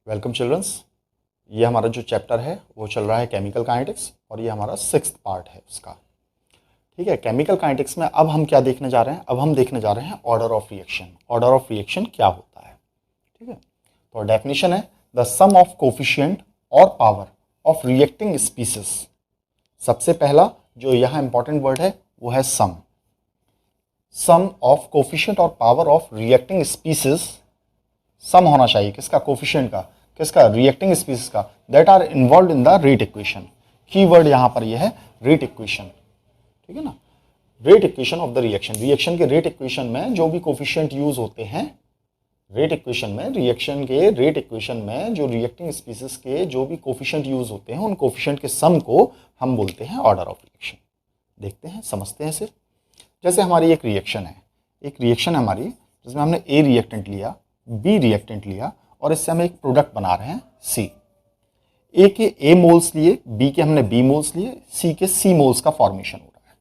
Welcome children's. ये हमारा जो चैप्टर है वो चल रहा है केमिकल काइनेटिक्स और ये हमारा 6th पार्ट है उसका। ठीक है, केमिकल काइनेटिक्स में अब हम क्या देखने जा रहे हैं? अब हम देखने जा रहे हैं order of reaction. Order of reaction क्या होता है? ठीक है, तो डेफिनेशन है द सम ऑफ कोफिशिएंट और पावर ऑफ रिएक्टिंग स्पीसीज। सबसे पहला जो यहाँ इंपॉर्टेंट वर्ड है वो है सम। सम ऑफ कोफिशिएंट और power of reacting species. Sum होना चाहिए किसका? कोफिशिएंट का। किसका? रिएक्टिंग स्पीसीज का। That are involve in the rate equation. Key word यहां पर यह है रेट इक्वेशन। ठीक है ना, rate equation of the reaction. Reaction के रेट इक्वेशन में जो भी कोफिशिएंट यूज होते हैं, रेट इक्वेशन में, रिएक्शन के रेट इक्वेशन में जो रिएक्टिंग स्पीसीज के जो भी कोफिशिएंट यूज होते हैं उन कोफिशिएंट के सम को हम बोलते हैं ऑर्डर ऑफ रिएक्शन। देखते हैं, समझते हैं इसे। जैसे हमारी एक रिएक्शन है, एक रिएक्शन है हमारी जिसमें हमने ए रिएक्टेंट लिया, बी रिएक्टेंट लिया और इससे हम एक प्रोडक्ट बना रहे हैं सी। ए के ए मोल्स लिए, बी के हमने बी मोल्स लिए, सी के सी मोल्स का फॉर्मेशन हो रहा है।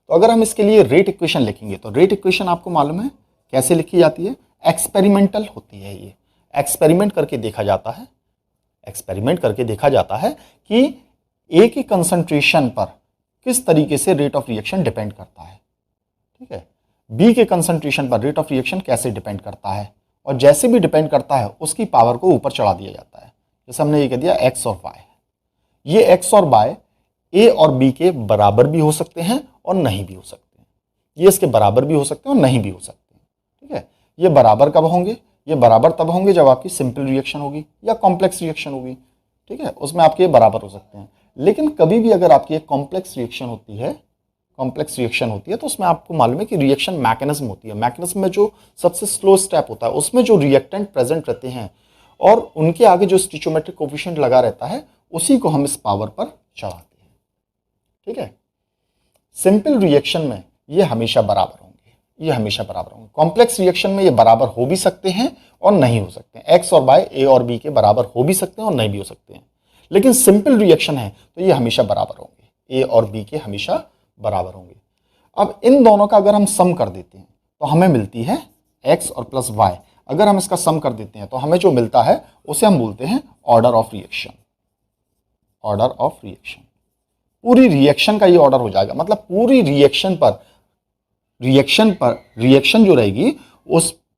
तो अगर हम इसके लिए रेट इक्वेशन लिखेंगे तो रेट इक्वेशन आपको मालूम है कैसे लिखी जाती है? एक्सपेरिमेंटल होती है। ये एक्सपेरिमेंट करके देखा जाता है, एक्सपेरिमेंट करके देखा जाता है कि ए के कंसंट्रेशन पर किस तरीके से रेट ऑफ रिएक्शन डिपेंड करता है। ठीक है, बी के कंसंट्रेशन पर रेट ऑफ रिएक्शन कैसे डिपेंड करता है, और जैसे भी डिपेंड करता है उसकी पावर को ऊपर चढ़ा दिया जाता है। जैसे हमने ये कह दिया एक्स और वाई। ये एक्स और वाई ए और बी के बराबर भी हो सकते हैं और नहीं भी हो सकते हैं। ये इसके बराबर भी हो सकते हैं और नहीं भी हो सकते हैं। ठीक है, ये बराबर कब होंगे? ये बराबर तब होंगे जब आपकी सिंपल रिएक्शन होगी या कॉम्प्लेक्स रिएक्शन होगी। ठीक है, उसमें आपके बराबर हो सकते हैं। लेकिन कभी भी अगर आपकी एक कॉम्प्लेक्स रिएक्शन होती है, कॉम्प्लेक्स रिएक्शन होती है तो उसमें आपको मालूम है कि रिएक्शन मैकेनिज्म होती है। मैकेनिज्म में जो सबसे स्लो स्टेप होता है उसमें जो रिएक्टेंट प्रेजेंट रहते हैं और उनके आगे जो स्टिचोमेट्रिक कोफिशिएंट लगा रहता है उसी को हम इस पावर पर चढ़ाते हैं। ठीक है, सिंपल रिएक्शन में ये हमेशा बराबर होंगे, ये हमेशा बराबर होंगे। कॉम्प्लेक्स रिएक्शन में ये बराबर हो भी सकते हैं और नहीं हो सकते हैं। एक्स और वाई ए और बी के बराबर हो भी सकते हैं और नहीं भी हो सकते हैं। लेकिन सिंपल रिएक्शन है तो ये हमेशा बराबर होंगे, ए और बी के हमेशा बराबर होंगे। अब इन दोनों का अगर हम सम कर देते हैं तो हमें मिलती है x और प्लस वाई। अगर हम इसका सम कर देते हैं तो हमें जो मिलता है उसे हम बोलते हैं order of reaction. Order of reaction, पूरी रिएक्शन का ये ऑर्डर हो जाएगा। मतलब पूरी रिएक्शन जो रहेगी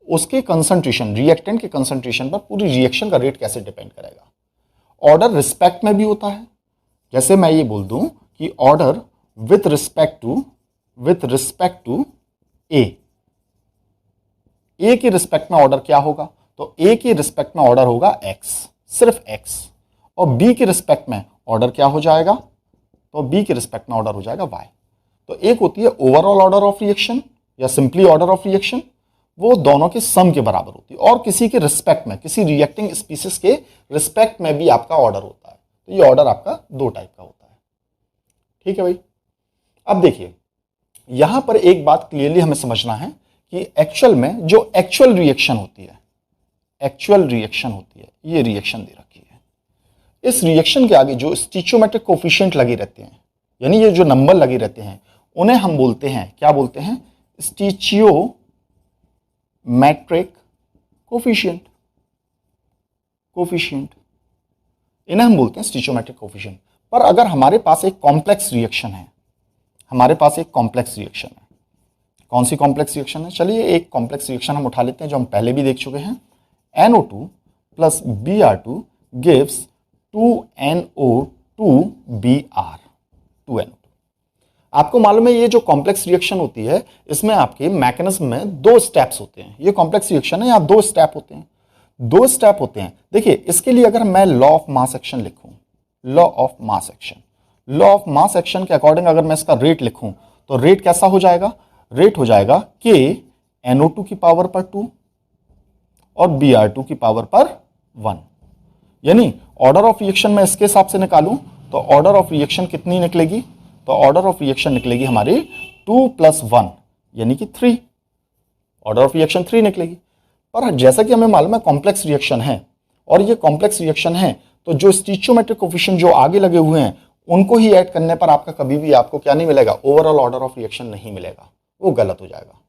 उसके कंसंट्रेशन, रिएक्टेंट के कंसंट्रेशन पर पूरी रिएक्शन का रेट कैसे डिपेंड करेगा। ऑर्डर रिस्पेक्ट में भी होता है। जैसे मैं ये बोल दूं कि order with respect to A के रिस्पेक्ट में ऑर्डर क्या होगा? तो A के रिस्पेक्ट में ऑर्डर होगा X, सिर्फ X। और B के रिस्पेक्ट में ऑर्डर क्या हो जाएगा? तो B के रिस्पेक्ट में ऑर्डर हो जाएगा Y। तो एक होती है ओवरऑल ऑर्डर ऑफ रिएक्शन या सिंपली ऑर्डर ऑफ रिएक्शन, वो दोनों के सम के बराबर होती है। और किसी के रिस्पेक्ट में, किसी रिएक्टिंग स्पीसीज के रिस्पेक्ट में भी आपका ऑर्डर होता है। तो ये ऑर्डर आपका दो टाइप का होता है। ठीक है भाई, अब देखिए यहां पर एक बात क्लियरली हमें समझना है कि एक्चुअल में जो एक्चुअल रिएक्शन होती है, एक्चुअल रिएक्शन होती है, ये रिएक्शन दे रखी है। इस रिएक्शन के आगे जो स्टिचोमेट्रिक कोफिशिएंट लगे रहते हैं, यानी ये जो नंबर लगे रहते हैं, उन्हें हम बोलते हैं, क्या बोलते हैं? स्टिचियोमेट्रिक कोफिशिएंट। इन्हें हम बोलते हैं स्टिचोमेट्रिक कोफिशिएंट। पर अगर हमारे पास एक कॉम्प्लेक्स रिएक्शन है, हमारे पास एक कॉम्प्लेक्स रिएक्शन है, कौन सी कॉम्प्लेक्स रिएक्शन है? चलिए एक कॉम्प्लेक्स रिएक्शन हम उठा लेते हैं जो हम पहले भी देख चुके हैं। NO2 plus Br2 gives 2NO2Br, 2NO2। आपको मालूम है ये जो कॉम्प्लेक्स रिएक्शन होती है इसमें आपके मैकेनिज्म में दो स्टेप्स होते हैं। ये कॉम्प्लेक्स रिएक्शन है, यहाँ दो स्टेप होते हैं, दो स्टेप होते हैं। देखिए इसके लिए अगर मैं लॉ ऑफ मास एक्शन लिखूं, law of mass action, law of mass action के अकॉर्डिंग अगर मैं इसका रेट लिखूं तो रेट कैसा हो जाएगा? रेट हो जाएगा K NO2 की पावर पर 2 और Br2 की पावर पर 1। यानी ऑर्डर ऑफ रिएक्शन में इसके हिसाब से निकालूं तो ऑर्डर ऑफ रिएक्शन कितनी निकलेगी? तो ऑर्डर ऑफ रिएक्शन निकलेगी हमारी 2 + 1 यानी कि 3। ऑर्डर ऑफ रिएक्शन 3 निकलेगी। पर जैसा कि हमें मालूम है कॉम्प्लेक्स रिएक्शन है, और ये कॉम्प्लेक्स रिएक्शन है तो जो स्टिचोमेट्रिक कोफिशिएंट जो आगे लगे हुए हैं उनको ही ऐड करने पर आपका कभी भी आपको क्या नहीं मिलेगा? ओवरऑल ऑर्डर ऑफ रिएक्शन नहीं मिलेगा, वो गलत हो जाएगा।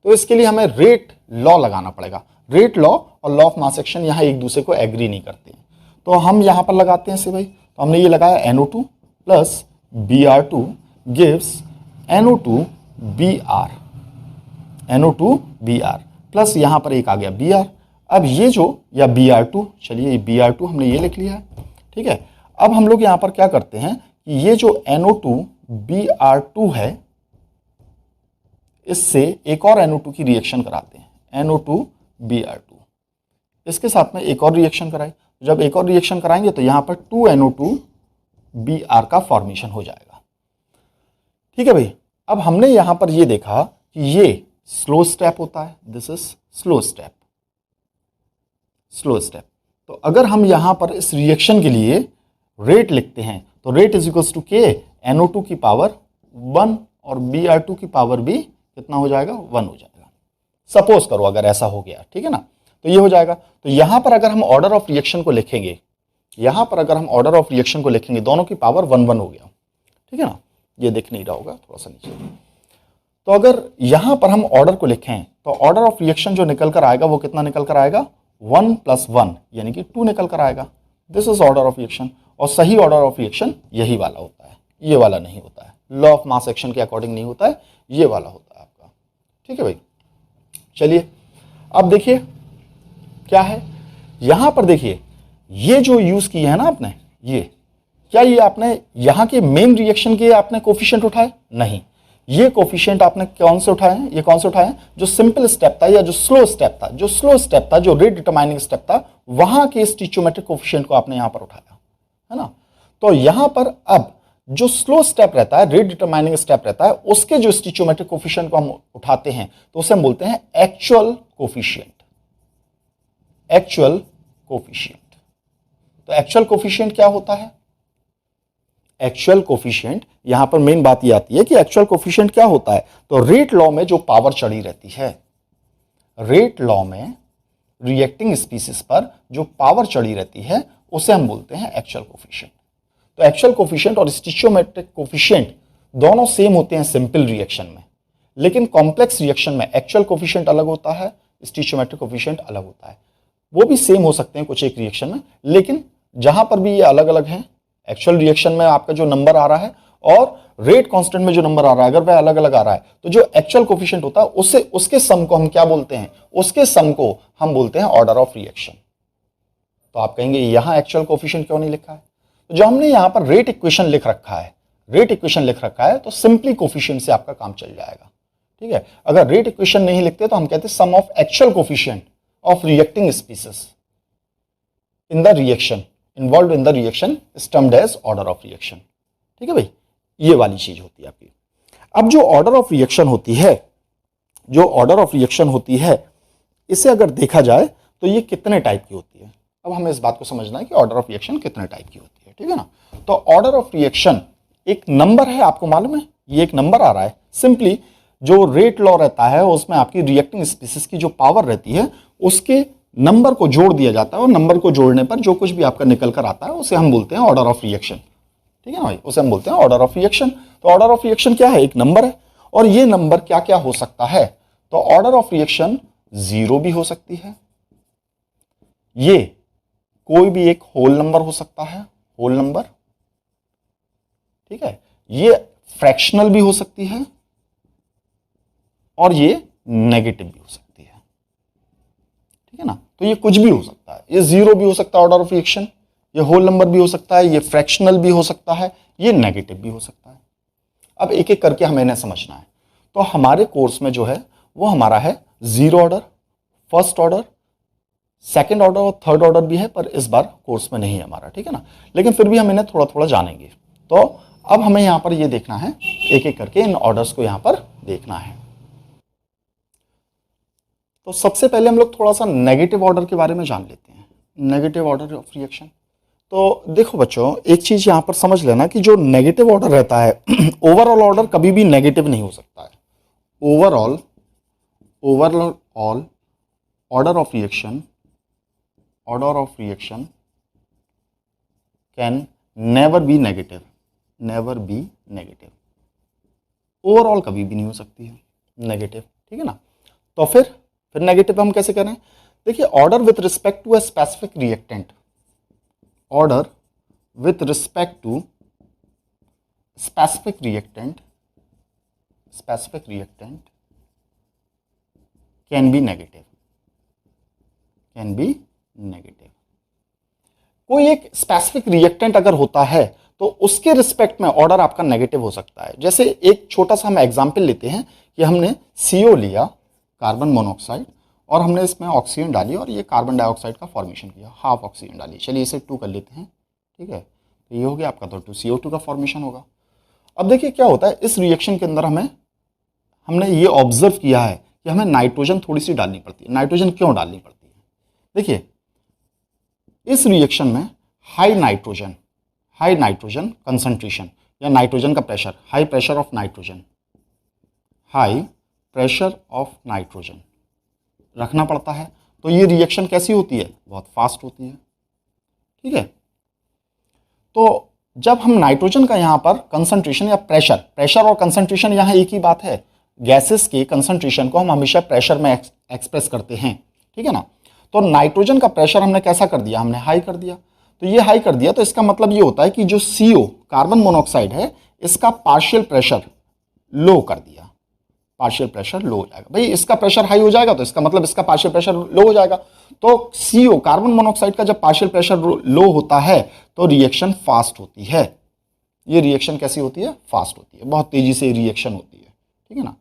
तो इसके लिए हमें रेट लॉ लगाना पड़ेगा। रेट लॉ और लॉ ऑफ मास एक्शन यहाँ एक दूसरे को एग्री नहीं करते हैं। तो हम यहाँ पर लगाते हैं इसे भाई, तो हमने ये लगाया NO2 plus Br2 gives NO2Br, NO2Br plus यहाँ पर एक आ गया Br। अब ये जो, या Br2, चलिए ये Br2 हमने ये लिख लिया है, ठीक है। अब हम लोग यहाँ पर क्या करते हैं कि ये जो NO2Br2 है, इससे एक और NO2 की रिएक्शन कराते हैं, NO2Br2, इसके साथ में एक और रिएक्शन कराए। जब एक और रिएक्शन कराएंगे तो यहाँ पर 2NO2Br का फॉर्मेशन हो जाएगा, ठीक है भाई। अब हमने यहाँ पर ये देखा कि ये स्लो स्टेप होता है, this is slow step, slow step. तो अगर हम यहाँ पर इस रिएक्शन के लिए रेट लिखते हैं तो rate is equals to K NO2 की पावर 1 और Br2 की पावर भी कितना हो जाएगा, 1 हो जाएगा। सपोज करो अगर ऐसा हो गया, ठीक है ना, तो ये हो जाएगा। तो यहां पर अगर हम ऑर्डर ऑफ रिएक्शन को लिखेंगे, यहां पर अगर हम ऑर्डर ऑफ रिएक्शन को लिखेंगे, दोनों की पावर 1 1 हो गया, ठीक है ना, ये दिख नहीं रहा होगा, थोड़ा सा नीचे। तो अगर यहां पर हम ऑर्डर को लिखें तो ऑर्डर ऑफ रिएक्शन जो निकल कर आएगा वो कितना निकल कर आएगा, 1 + 1 यानी कि 2 निकल कर आएगा। This is order of reaction. और सही ऑर्डर ऑफ रिएक्शन यही वाला होता है, ये वाला नहीं होता है, लॉ ऑफ मास एक्शन के अकॉर्डिंग नहीं होता है, ये वाला होता है आपका, ठीक है भाई। चलिए अब देखिए क्या है, यहां पर देखिए ये जो यूज किए हैं ना आपने, ये क्या ये आपने यहां के मेन रिएक्शन के आपने कोफिशिएंट उठाए? नहीं, ये कोफिशिएंट आपने कौन से उठाए हैं, ये कौन से उठाए हैं, जो सिंपल स्टेप था या जो स्लो स्टेप था, जो स्लो स्टेप था, जो रेट डिटरमाइनिंग स्टेप था, वहां के स्टिचोमेट्रिक कोफिशिएंट को आपने यहां पर उठाया है ना। तो यहां पर अब जो स्लो स्टेप रहता है, रेट डिटरमाइनिंग स्टेप रहता है, उसके जो स्टिचोमेट्रिक कोफिशिएंट को हम उठाते हैं तो उसे हम बोलते हैं एक्चुअल कोफिशिएंट, एक्चुअल कोफिशिएंट। तो एक्चुअल कोफिशिएंट क्या होता है, एक्चुअल कोफिशिएंट, यहां पर मेन बात ये आती है कि एक्चुअल कोफिशिएंट क्या होता है। तो रेट लॉ में जो पावर चढ़ी रहती है, रेट लॉ में रिएक्टिंग स्पीसीज पर जो पावर चढ़ी रहती है उसे हम बोलते हैं एक्चुअल कोफिशिएंट। तो एक्चुअल कोफिशिएंट और स्टिचोमेट्रिक कोफिशिएंट दोनों सेम होते हैं सिंपल रिएक्शन में, लेकिन कॉम्प्लेक्स रिएक्शन में एक्चुअल कोफिशिएंट अलग होता है, स्टिचोमेट्रिक कोफिशिएंट अलग होता है। वो भी सेम हो सकते हैं कुछ एक रिएक्शन में, लेकिन जहां पर भी ये अलग अलग हैं, एक्चुअल रिएक्शन में आपका जो नंबर आ रहा है और रेट कांस्टेंट में जो नंबर आ रहा है, अगर वह अलग अलग आ रहा है तो जो एक्चुअल कोफिशिएंट होता है उससे उसके सम को हम क्या बोलते हैं, उसके सम को हम बोलते हैं ऑर्डर ऑफ रिएक्शन। तो आप कहेंगे यहां एक्चुअल कोफिशिएंट क्यों नहीं लिखा है? तो जो हमने यहां पर रेट इक्वेशन लिख रखा है, रेट इक्वेशन लिख रखा है, तो सिंपली कोफिशिएंट से आपका काम चल जाएगा, ठीक है। अगर रेट इक्वेशन नहीं लिखते तो हम कहते हैं sum of actual coefficient of reacting species in the reaction involve in the reaction is termed as order of reaction, ठीक है भाई। ये वाली चीज होती है आपकी। अब जो ऑर्डर ऑफ रिएक्शन होती है, जो ऑर्डर ऑफ रिएक्शन होती है, इसे अगर देखा जाए तो ये कितने टाइप की होती है। अब हमें इस बात को समझना है कि ऑर्डर ऑफ रिएक्शन कितने टाइप की होती है, ठीक है ना। तो ऑर्डर ऑफ रिएक्शन एक नंबर है, आपको मालूम है, ये एक नंबर आ रहा है। सिंपली जो रेट लॉ रहता है उसमें आपकी रिएक्टिंग स्पीसीज की जो पावर रहती है उसके नंबर को जोड़ दिया जाता है, और नंबर को जोड़ने पर जो कुछ भी आपका निकल कर आता है उसे हम बोलते हैं ऑर्डर ऑफ रिएक्शन, ठीक है ना भाई, उसे हम बोलते हैं ऑर्डर ऑफ रिएक्शन। तो ऑर्डर ऑफ रिएक्शन क्या है, एक नंबर है, और ये नंबर क्या क्या हो सकता है। तो ऑर्डर ऑफ रिएक्शन 0 भी हो सकती है, ये कोई भी एक होल नंबर हो सकता है, होल नंबर, ठीक है, ये फ्रैक्शनल भी हो सकती है, और ये नेगेटिव भी हो सकती है, ठीक है ना। तो ये कुछ भी हो सकता है, ये 0 भी हो सकता है ऑर्डर ऑफ रिएक्शन, ये होल नंबर भी हो सकता है, ये फ्रैक्शनल भी हो सकता है, ये नेगेटिव भी हो सकता है। अब एक एक करके हमें इन्हें समझना है। तो हमारे कोर्स में जो है वो हमारा है 0 order, first order, second order और थर्ड ऑर्डर भी है, पर इस बार कोर्स में नहीं है हमारा, ठीक है ना, लेकिन फिर भी हम इन्हें थोड़ा थोड़ा जानेंगे। तो अब हमें यहां पर ये देखना है, एक एक करके इन ऑर्डर्स को यहां पर देखना है। तो सबसे पहले हम लोग थोड़ा सा नेगेटिव ऑर्डर के बारे में जान लेते हैं, नेगेटिव ऑर्डर ऑफ रिएक्शन। तो देखो बच्चों, एक चीज यहां पर समझ लेना कि जो नेगेटिव ऑर्डर रहता है ओवरऑल ऑर्डर कभी भी नेगेटिव नहीं हो सकता है। Overall order of reaction can never be negative, never be negative, overall कभी भी नहीं हो सकती है नेगेटिव, ठीक है ना। तो फिर नेगेटिव हम कैसे करें? देखिए, order with respect to a specific reactant, order with respect to specific reactant can be negative, कोई एक स्पेसिफिक रिएक्टेंट अगर होता है तो उसके रिस्पेक्ट में ऑर्डर आपका नेगेटिव हो सकता है। जैसे एक छोटा सा हम एग्जांपल लेते हैं कि हमने CO लिया, कार्बन मोनोऑक्साइड, और हमने इसमें ऑक्सीजन डाली और ये कार्बन डाइऑक्साइड का फॉर्मेशन किया, हाफ ऑक्सीजन डाली, चलिए इसे 2 कर लेते हैं, ठीक है, तो ये हो गया आपका, तो 2CO2 का फॉर्मेशन होगा। अब देखिए क्या होता है इस रिएक्शन के अंदर, हमने ये ऑब्जर्व किया है कि हमें नाइट्रोजन थोड़ी सी डालनी पड़ती है। नाइट्रोजन क्यों डालनी पड़ती है? देखिए इस रिएक्शन में हाई नाइट्रोजन कंसंट्रेशन या नाइट्रोजन का pressure, high pressure of nitrogen रखना पड़ता है। तो ये रिएक्शन कैसी होती है? बहुत फास्ट होती है, ठीक है। तो जब हम नाइट्रोजन का यहाँ पर कंसंट्रेशन या प्रेशर और कंसंट्रेशन यहाँ एक ही बात है, गैसेस के कंसंट्रेशन को हम हमेशा प्रेशर में एक्सप्रेस करते हैं, ठीक है ना। तो नाइट्रोजन का प्रेशर हमने कैसा कर दिया? हमने हाई कर दिया। तो ये हाई कर दिया तो इसका मतलब ये होता है कि जो CO कार्बन मोनोऑक्साइड है इसका पार्शियल प्रेशर लो कर दिया, पार्शियल प्रेशर लो हो जाएगा। भाई इसका प्रेशर हाई हो जाएगा तो इसका मतलब इसका पार्शियल प्रेशर लो हो जाएगा। तो CO कार्बन मोनोऑक्साइड का जब पार्शियल प्रेशर लो होता है तो रिएक्शन फास्ट होती है। ये रिएक्शन कैसी होती है? फास्ट होती है, बहुत तेजी से रिएक्शन होती है, ठीक है ना।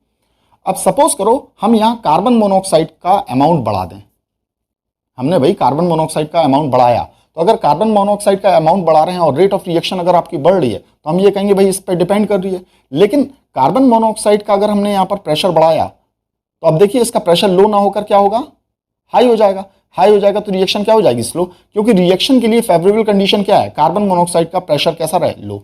अब सपोज करो हम यहाँ कार्बन मोनोऑक्साइड का अमाउंट बढ़ा दें। हमने भाई कार्बन मोनोऑक्साइड का अमाउंट बढ़ाया, तो अगर कार्बन मोनोऑक्साइड का अमाउंट बढ़ा रहे हैं और रेट ऑफ रिएक्शन अगर आपकी बढ़ रही है तो हम ये कहेंगे भाई इस पर डिपेंड कर रही है। लेकिन कार्बन मोनोऑक्साइड का अगर हमने यहाँ पर प्रेशर बढ़ाया तो अब देखिए इसका प्रेशर लो ना होकर क्या होगा? हाई हो जाएगा। हाई हो जाएगा तो रिएक्शन क्या हो जाएगी? स्लो, क्योंकि रिएक्शन के लिए फेवरेबल कंडीशन क्या है? कार्बन मोनोऑक्साइड का प्रेशर कैसा रहे? लो।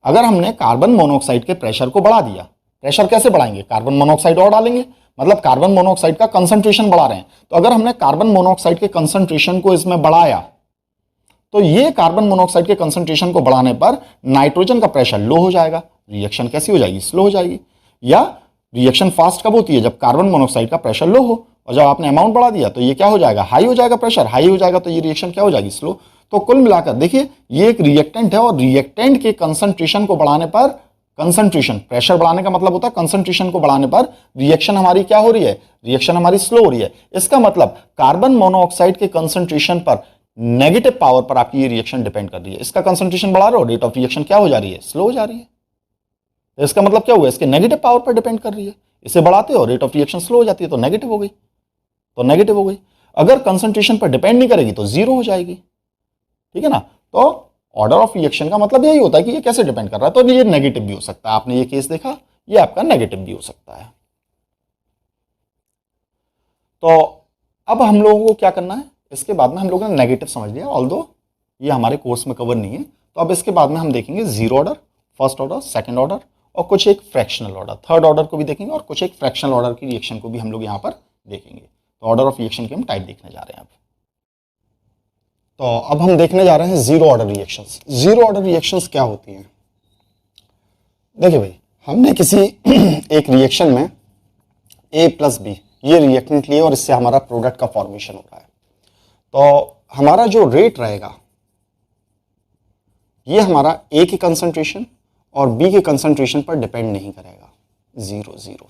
अगर हमने कार्बन मोनोऑक्साइड के प्रेशर को बढ़ा दिया, प्रेशर कैसे बढ़ाएंगे? कार्बन मोनोऑक्साइड और डालेंगे, मतलब कार्बन मोनोऑक्साइड का कंसंट्रेशन बढ़ा रहे हैं। तो अगर हमने कार्बन मोनोऑक्साइड के कंसंट्रेशन को इसमें बढ़ाया तो ये कार्बन मोनोऑक्साइड के कंसंट्रेशन को बढ़ाने पर नाइट्रोजन का प्रेशर लो हो जाएगा, रिएक्शन कैसी हो जाएगी? स्लो हो जाएगी। या रिएक्शन फास्ट कब होती है? जब कार्बन मोनोऑक्साइड का प्रेशर लो हो, और जब आपने अमाउंट बढ़ा दिया तो ये क्या हो जाएगा? हाई हो जाएगा, प्रेशर हाई हो जाएगा तो ये रिएक्शन क्या हो जाएगी? स्लो। तो कुल मिलाकर देखिए ये एक रिएक्टेंट है और रिएक्टेंट के कंसंट्रेशन को बढ़ाने पर, कंसंट्रेशन प्रेशर बढ़ाने का मतलब होता है कंसंट्रेशन को बढ़ाने पर रिएक्शन हमारी क्या हो रही है? रिएक्शन हमारी स्लो हो रही है। इसका मतलब कार्बन मोनोऑक्साइड के कंसंट्रेशन पर, नेगेटिव पावर पर आपकी ये रिएक्शन डिपेंड कर रही है। इसका कंसंट्रेशन बढ़ा रहे हो, रेट ऑफ रिएक्शन क्या हो जा रही है? स्लो हो जा रही है। तो इसका मतलब क्या हुआ? इसके नेगेटिव पावर पर डिपेंड कर रही है। इसे बढ़ाते हो रेट ऑफ रिएक्शन स्लो हो जाती है तो नेगेटिव हो गई, अगर कंसंट्रेशन पर डिपेंड नहीं करेगी तो जीरो हो जाएगी, ठीक है ना। तो ऑर्डर ऑफ रिएक्शन का मतलब यही होता है कि ये कैसे डिपेंड कर रहा है। तो ये नेगेटिव भी हो सकता है, आपने ये केस देखा, ये आपका नेगेटिव भी हो सकता है। तो अब हम लोगों को क्या करना है? इसके बाद में हम लोगों ने नेगेटिव समझ लिया, ऑल्दो ये हमारे कोर्स में कवर नहीं है। तो अब इसके बाद में हम देखेंगे zero order, first order, second order और कुछ एक फ्रैक्शनल ऑर्डर, थर्ड ऑर्डर को भी देखेंगे और कुछ एक फ्रैक्शनल ऑर्डर की रिएक्शन को भी हम लोग यहाँ पर देखेंगे। तो ऑर्डर ऑफ रिएक्शन की हम टाइप देखने जा रहे हैं अब। तो अब हम देखने जा रहे हैं zero order reactions. Zero order reactions क्या होती हैं? देखिए भाई, हमने किसी एक रिएक्शन में A+B ये रिएक्टेंट लिए और इससे हमारा प्रोडक्ट का फॉर्मेशन हो रहा है। तो हमारा जो रेट रहेगा ये हमारा A की कंसंट्रेशन और B के कंसंट्रेशन पर डिपेंड नहीं करेगा। 0 0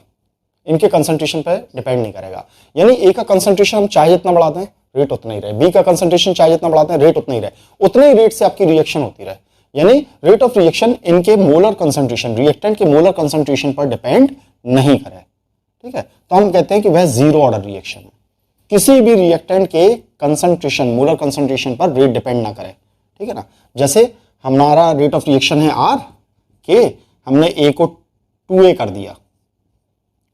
इनके कंसंट्रेशन पर डिपेंड नहीं करेगा। यानी A का कंसंट्रेशन हम चाहे जितना बढ़ाते हैं रेट उतना ही रहे, B का कंसंट्रेशन चाहे जितना बढ़ाते हैं रेट उतना ही रहे, उतने ही रेट से आपकी रिएक्शन होती रहे। यानी रेट ऑफ रिएक्शन इनके मोलर कंसंट्रेशन, रिएक्टेंट के मोलर कंसंट्रेशन पर डिपेंड नहीं करे, ठीक है। तो हम कहते हैं कि वह जीरो ऑर्डर रिएक्शन है। किसी भी रिएक्टेंट के कंसंट्रेशन, मोलर कंसंट्रेशन पर रेट डिपेंड ना करे, ठीक है ना। जैसे हमारा रेट ऑफ रिएक्शन है R के, हमने A को 2A कर दिया,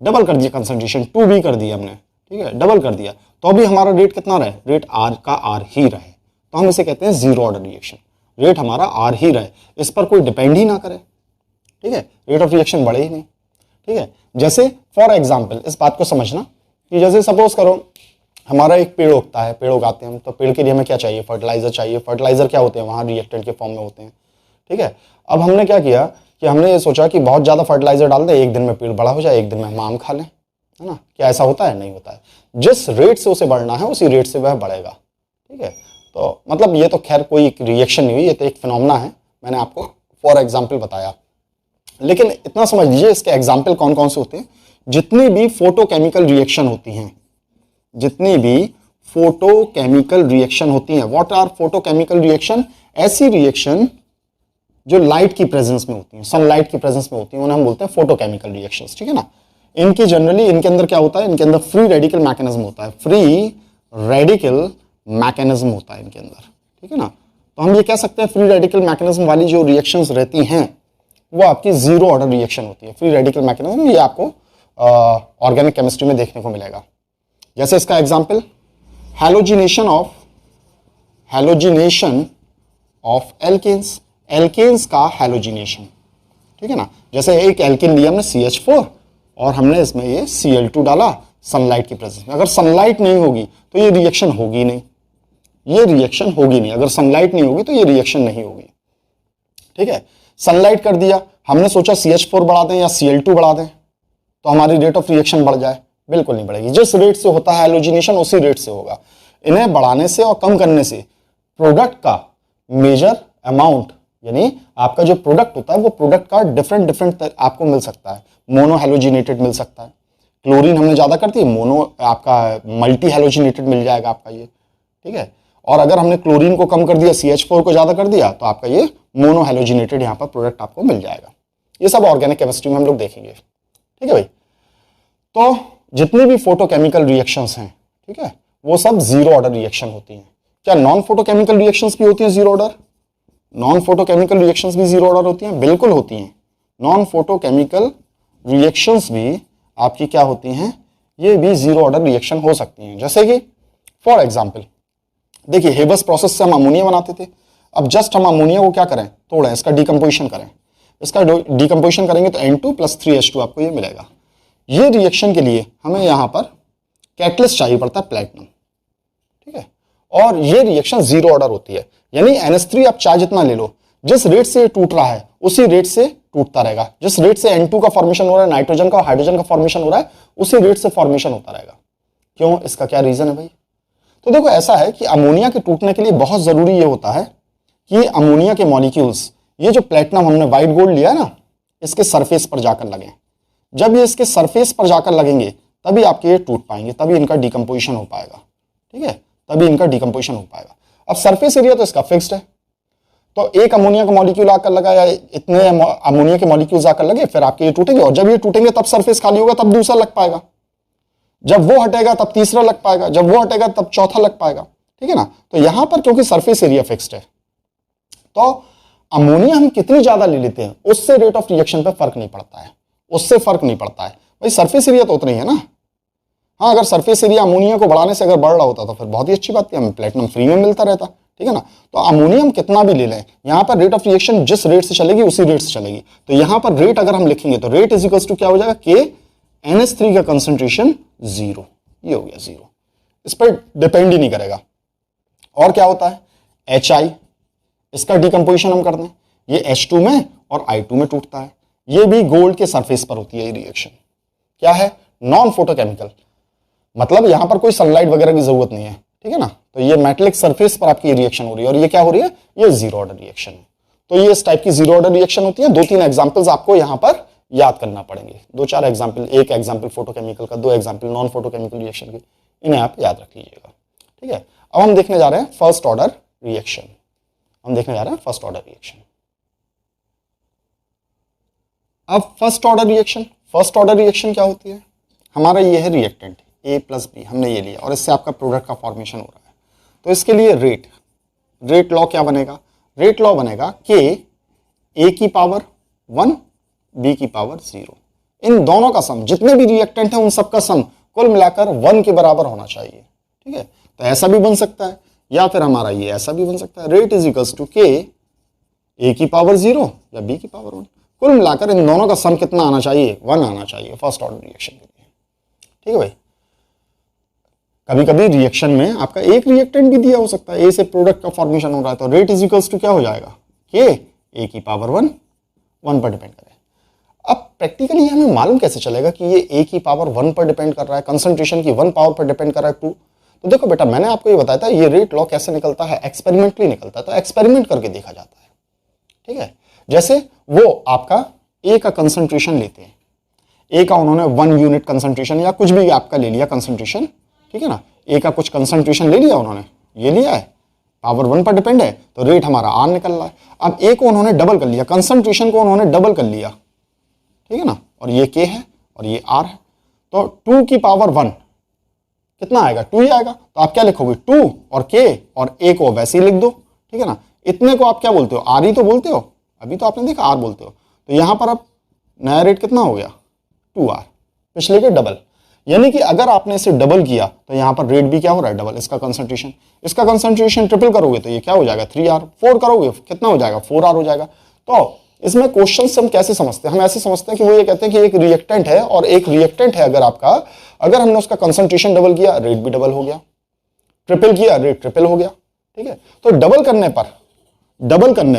डबल कर दिया कंसंट्रेशन, 2B कर दिया हमने, ठीक है, डबल कर दिया, तो अभी हमारा रेट कितना रहे? रेट R का R ही रहे। तो हम इसे कहते हैं जीरो ऑर्डर रिएक्शन। रेट हमारा R ही रहे, इस पर कोई डिपेंड ही ना करे, ठीक है, रेट ऑफ रिएक्शन बढ़े ही नहीं, ठीक है। जैसे फॉर एग्जाम्पल इस बात को समझना कि जैसे सपोज करो हमारा एक पेड़ उगता है, पेड़ उगाते हैं हम, तो पेड़ के लिए हमें क्या चाहिए? फर्टिलाइजर चाहिए। फर्टिलाइजर क्या होते हैं? वहाँ रिएक्टेंट के फॉर्म में होते हैं, ठीक है। अब हमने क्या किया कि हमने ये सोचा कि बहुत ज़्यादा फर्टिलाइजर डाल दें, एक दिन में पेड़ बड़ा हो जाए, एक दिन में हम आम खा लें, है ना। क्या ऐसा होता है? नहीं होता है। जिस रेट से उसे बढ़ना है उसी रेट से वह बढ़ेगा, ठीक है। तो मतलब ये तो खैर कोई रिएक्शन नहीं हुई, ये तो एक फिनोमेना है, मैंने आपको फॉर एग्जाम्पल बताया। लेकिन इतना समझ लीजिए इसके एग्जाम्पल कौन कौन से होते हैं। जितनी भी फोटोकेमिकल रिएक्शन होती हैं, जितनी भी फोटोकेमिकल रिएक्शन होती हैं, व्हाट आर फोटोकेमिकल रिएक्शन? ऐसी रिएक्शन जो लाइट की प्रेजेंस में होती हैं, सनलाइट की प्रेजेंस में होती हैं, उन्हें हम बोलते हैं फोटोकेमिकल रिएक्शंस, ठीक है ना। इनकी जनरली इनके अंदर क्या होता है, इनके अंदर फ्री रेडिकल मैकेनिज्म होता है, फ्री रेडिकल मैकेनिज्म होता है इनके अंदर, ठीक है ना। तो हम ये कह सकते हैं फ्री रेडिकल मैकेनिज्म वाली जो रिएक्शंस रहती हैं वो आपकी जीरो ऑर्डर रिएक्शन होती है। फ्री रेडिकल मैकेनिज्म ये आपको ऑर्गेनिक केमिस्ट्री में देखने को मिलेगा। जैसे इसका example halogenation of alkenes, alkenes का हैलोजिनेशन, ठीक है ना। जैसे एक एल्केन लिया हमने CH4 और हमने इसमें ये Cl2 डाला सनलाइट की प्रेजेंस में। अगर सनलाइट नहीं होगी तो ये रिएक्शन होगी नहीं, ये रिएक्शन होगी नहीं। अगर सनलाइट नहीं होगी तो ये रिएक्शन नहीं होगी, ठीक है। सनलाइट कर दिया, हमने सोचा CH4 बढ़ा दें या Cl2 बढ़ा दें तो हमारी रेट ऑफ रिएक्शन बढ़ जाए, बिल्कुल नहीं बढ़ेगी। जिस रेट से होता है हैलोजिनेशन उसी रेट से होगा। इन्हें बढ़ाने से और कम करने से प्रोडक्ट का मेजर अमाउंट, यानी आपका जो प्रोडक्ट होता है वो प्रोडक्ट का डिफरेंट आपको मिल सकता है। मोनो हैलोजिनेटेड मिल सकता है, क्लोरीन हमने ज्यादा कर दी, मोनो आपका मल्टी हैलोजिनेटेड मिल जाएगा आपका ये, ठीक है। और अगर हमने क्लोरीन को कम कर दिया, CH4 को ज्यादा कर दिया, तो आपका ये मोनो हैलोजिनेटेड यहाँ पर प्रोडक्ट आपको मिल जाएगा। ये सब ऑर्गेनिक केमिस्ट्री में हम लोग देखेंगे, ठीक है भाई। तो जितनी भी फोटोकेमिकल रिएक्शंस हैं, ठीक है, वो सब जीरो ऑर्डर रिएक्शन होती हैं। क्या नॉन फोटोकेमिकल रिएक्शंस भी होती हैं zero order? Non photochemical reactions भी जीरो ऑर्डर होती हैं, बिल्कुल होती हैं। नॉन फोटोकेमिकल रिएक्शंस भी आपकी क्या होती हैं, ये भी जीरो ऑर्डर रिएक्शन हो सकती हैं। जैसे कि फॉर एग्जांपल देखिए, हेबस प्रोसेस से हम अमोनिया बनाते थे। अब जस्ट हम अमोनिया को क्या करें, तोड़ें, इसका डिकम्पोजिशन करें। इसका डिकम्पोजिशन करेंगे तो N2 + 3H2 आपको ये मिलेगा। ये रिएक्शन के लिए हमें यहाँ पर कैटलिस्ट चाहिए पड़ता है प्लेटिनम, ठीक है। और ये रिएक्शन जीरो ऑर्डर होती है, यानी NH3 आप चाहे जितना ले लो, जिस रेट से ये टूट रहा है उसी रेट से टूटता रहेगा। जिस रेट से N2 का फॉर्मेशन हो रहा है, नाइट्रोजन का, हाइड्रोजन का फॉर्मेशन हो रहा है, उसी रेट से फॉर्मेशन होता रहेगा। क्यों? इसका क्या रीजन है भाई? तो देखो, ऐसा है कि अमोनिया के टूटने के लिए बहुत जरूरी ये होता है कि अमोनिया के मॉलिक्यूल्स, ये जो प्लेटिनम हमने व्हाइट गोल्ड लिया है ना, इसके सरफेस पर जाकर लगे। जब ये इसके सरफेस पर जाकर लगेंगे तभी आपके ये टूट पाएंगे, तभी इनका डिकम्पोजिशन हो पाएगा, ठीक है, तभी इनका डिकम्पोजिशन हो पाएगा। अब सरफेस एरिया तो इसका फिक्स्ड है, तो एक अमोनिया का मॉलिक्यूल आकर लगा या इतने अमोनिया के मॉलिक्यूल्स आकर लगे, फिर आपके ये टूटेंगे, और जब ये टूटेंगे तब सरफेस खाली होगा, तब दूसरा लग पाएगा। जब वो हटेगा तब तीसरा लग पाएगा, जब वो हटेगा तब चौथा लग पाएगा, ठीक है ना। तो यहां पर क्योंकि सरफेस एरिया फिक्स्ड है, तो अमोनिया हम कितनी ज्यादा ले लेते हैं उससे रेट ऑफ रिएक्शन पे फर्क नहीं पड़ता है, उससे फर्क नहीं पड़ता है भाई। सरफेस एरिया तो उतना ही है ना। हाँ, अगर सरफेस एरिया अमोनिया को बढ़ाने से अगर बढ़ रहा होता तो फिर बहुत ही अच्छी बात थी, हमें प्लेटिनम फ्री में मिलता रहता, ठीक है ना। तो अमोनियम कितना भी ले लें, यहाँ पर रेट ऑफ रिएक्शन जिस रेट से चलेगी उसी रेट से चलेगी। तो यहाँ पर रेट अगर हम लिखेंगे तो रेट इज टू क्या हो जाएगा, K NH3 का कंसंट्रेशन 0, ये हो गया 0, इस पर डिपेंड ही नहीं करेगा। और क्या होता है, HI, इसका डिकम्पोजिशन हम कर दें, ये H2 में और I2 में टूटता है। ये भी गोल्ड के सरफेस पर होती है ये रिएक्शन। क्या है, नॉन फोटोकेमिकल, मतलब यहां पर कोई सनलाइट वगैरह की जरूरत नहीं है, ठीक है ना। तो ये मेटेलिक सरफेस पर आपकी रिएक्शन हो रही है, और ये क्या हो रही है, ये जीरो ऑर्डर रिएक्शन है। तो ये इस टाइप की जीरो ऑर्डर रिएक्शन होती है। 2-3 एग्जांपल्स आपको यहां पर याद करना पड़ेंगे, 2-4 एग्जांपल, एक एग्जांपल फोटोकेमिकल का, 2 एग्जांपल नॉन फोटोकेमिकल रिएक्शन के, इन्हें आप याद रख लीजिएगा, ठीक है। अब हम देखने जा रहे हैं फर्स्ट ऑर्डर रिएक्शन, हम देखने जा रहे हैं फर्स्ट ऑर्डर रिएक्शन। अब फर्स्ट ऑर्डर रिएक्शन क्या होती है, हमारा ये है रिएक्टेंट A + B, हमने ये लिया और इससे आपका प्रोडक्ट का फॉर्मेशन हो रहा है। तो इसके लिए रेट लॉ क्या बनेगा, रेट लॉ बनेगा K A⁻1 B⁻0। इन दोनों का सम, जितने भी रिएक्टेंट हैं उन सबका सम कुल मिलाकर 1 के बराबर होना चाहिए, ठीक है। तो ऐसा भी बन सकता है, या फिर हमारा ये ऐसा भी बन सकता है, rate is equals to K A⁻0 या B⁻1। कुल मिलाकर इन दोनों का सम कितना आना चाहिए, 1 आना चाहिए फर्स्ट ऑर्डर रिएक्शन के लिए, ठीक है भाई। कभी कभी रिएक्शन में आपका एक रिएक्टेंट भी दिया हो सकता है, ए से प्रोडक्ट का फॉर्मेशन हो रहा है, तो रेट इज इक्वल्स टू क्या हो जाएगा, K A⁻1 1 पर डिपेंड करे। अब प्रैक्टिकली हमें मालूम कैसे चलेगा कि ये A⁻1 पर डिपेंड कर रहा है, कंसंट्रेशन की 1 पावर पर डिपेंड कर रहा है 2। तो देखो बेटा, मैंने आपको ये बताया था ये रेट लॉ कैसे निकलता है, एक्सपेरिमेंटली निकलता है, तो एक्सपेरिमेंट करके देखा जाता है। ठीक है, जैसे वो आपका ए का कंसंट्रेशन लेते हैं, ए का उन्होंने 1 यूनिट कंसंट्रेशन या कुछ भी आपका ले लिया कंसंट्रेशन, ठीक है ना, ए का कुछ कंसंट्रेशन ले लिया उन्होंने, ये लिया है, पावर 1 पर डिपेंड है, तो रेट हमारा आर निकल रहा है। अब ए को उन्होंने डबल कर लिया, कंसंट्रेशन को उन्होंने डबल कर लिया, ठीक है ना, और ये के है और ये आर है, तो 2 की पावर 1 कितना आएगा, 2 ही आएगा। तो आप क्या लिखोगे, 2 और के और ए को वैसे ही लिख दो, ठीक है ना। इतने को आप क्या बोलते हो, आर ही तो बोलते हो, अभी तो आपने देखा आर बोलते हो। तो यहां पर अब नया रेट कितना हो गया, 2R, पिछले के डबल। यानी कि अगर आपने इसे डबल किया तो यहां पर रेट भी क्या हो रहा है, डबल। इसका कंसंट्रेशन ट्रिपल करोगे तो ये क्या हो जाएगा, 3R, 4 करोगे कितना हो जाएगा, 4R हो जाएगा। तो इसमें क्वेश्चन से हम कैसे समझते हैं, हम ऐसे समझते हैं कि वो ये कहते हैं कि एक रिएक्टेंट है और एक रिएक्टेंट है अगर आपका, अगर हमने उसका कंसंट्रेशन डबल किया रेट भी डबल हो गया, ट्रिपल किया रेट ट्रिपल हो गया, ठीक है। तो डबल करने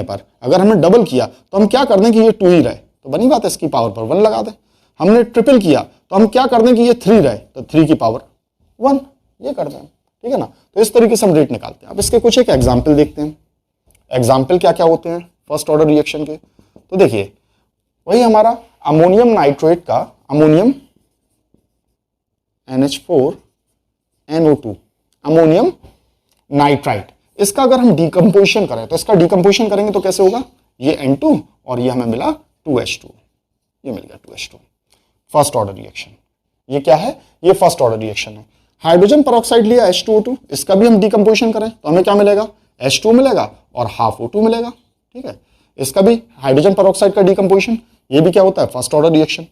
पर अगर हमने डबल किया तो हम क्या कर दें कि ये 2 ही रहे, तो बनी बात है, इसकी पावर पर 1 लगा दें। हमने ट्रिपल किया तो हम क्या कर दें कि ये 3 रहे, तो 3 की पावर 1 ये कर दें, ठीक है ना। तो इस तरीके से हम रेट निकालते हैं। अब इसके कुछ एक एग्जाम्पल देखते हैं, एग्जाम्पल क्या क्या होते हैं फर्स्ट ऑर्डर रिएक्शन के। तो देखिए, वही हमारा अमोनियम नाइट्रेट का अमोनियम NH4NO2 अमोनियम नाइट्राइट, इसका अगर हम डिकम्पोजिशन करें तो इसका डिकम्पोजिशन करेंगे तो कैसे होगा, ये N2 और ये हमें मिला 2H2, ये मिल गया 2H2, फर्स्ट ऑर्डर रिएक्शन। ये क्या है, ये फर्स्ट ऑर्डर रिएक्शन है। हाइड्रोजन पेरोक्साइड लिया H2O2, इसका भी हम डिकम्पोजिशन करें तो हमें क्या मिलेगा, H2 मिलेगा और हाफ O2 मिलेगा, ठीक है। इसका भी हाइड्रोजन पेरोक्साइड का डिकम्पोजिशन, ये भी क्या होता है, first order reaction.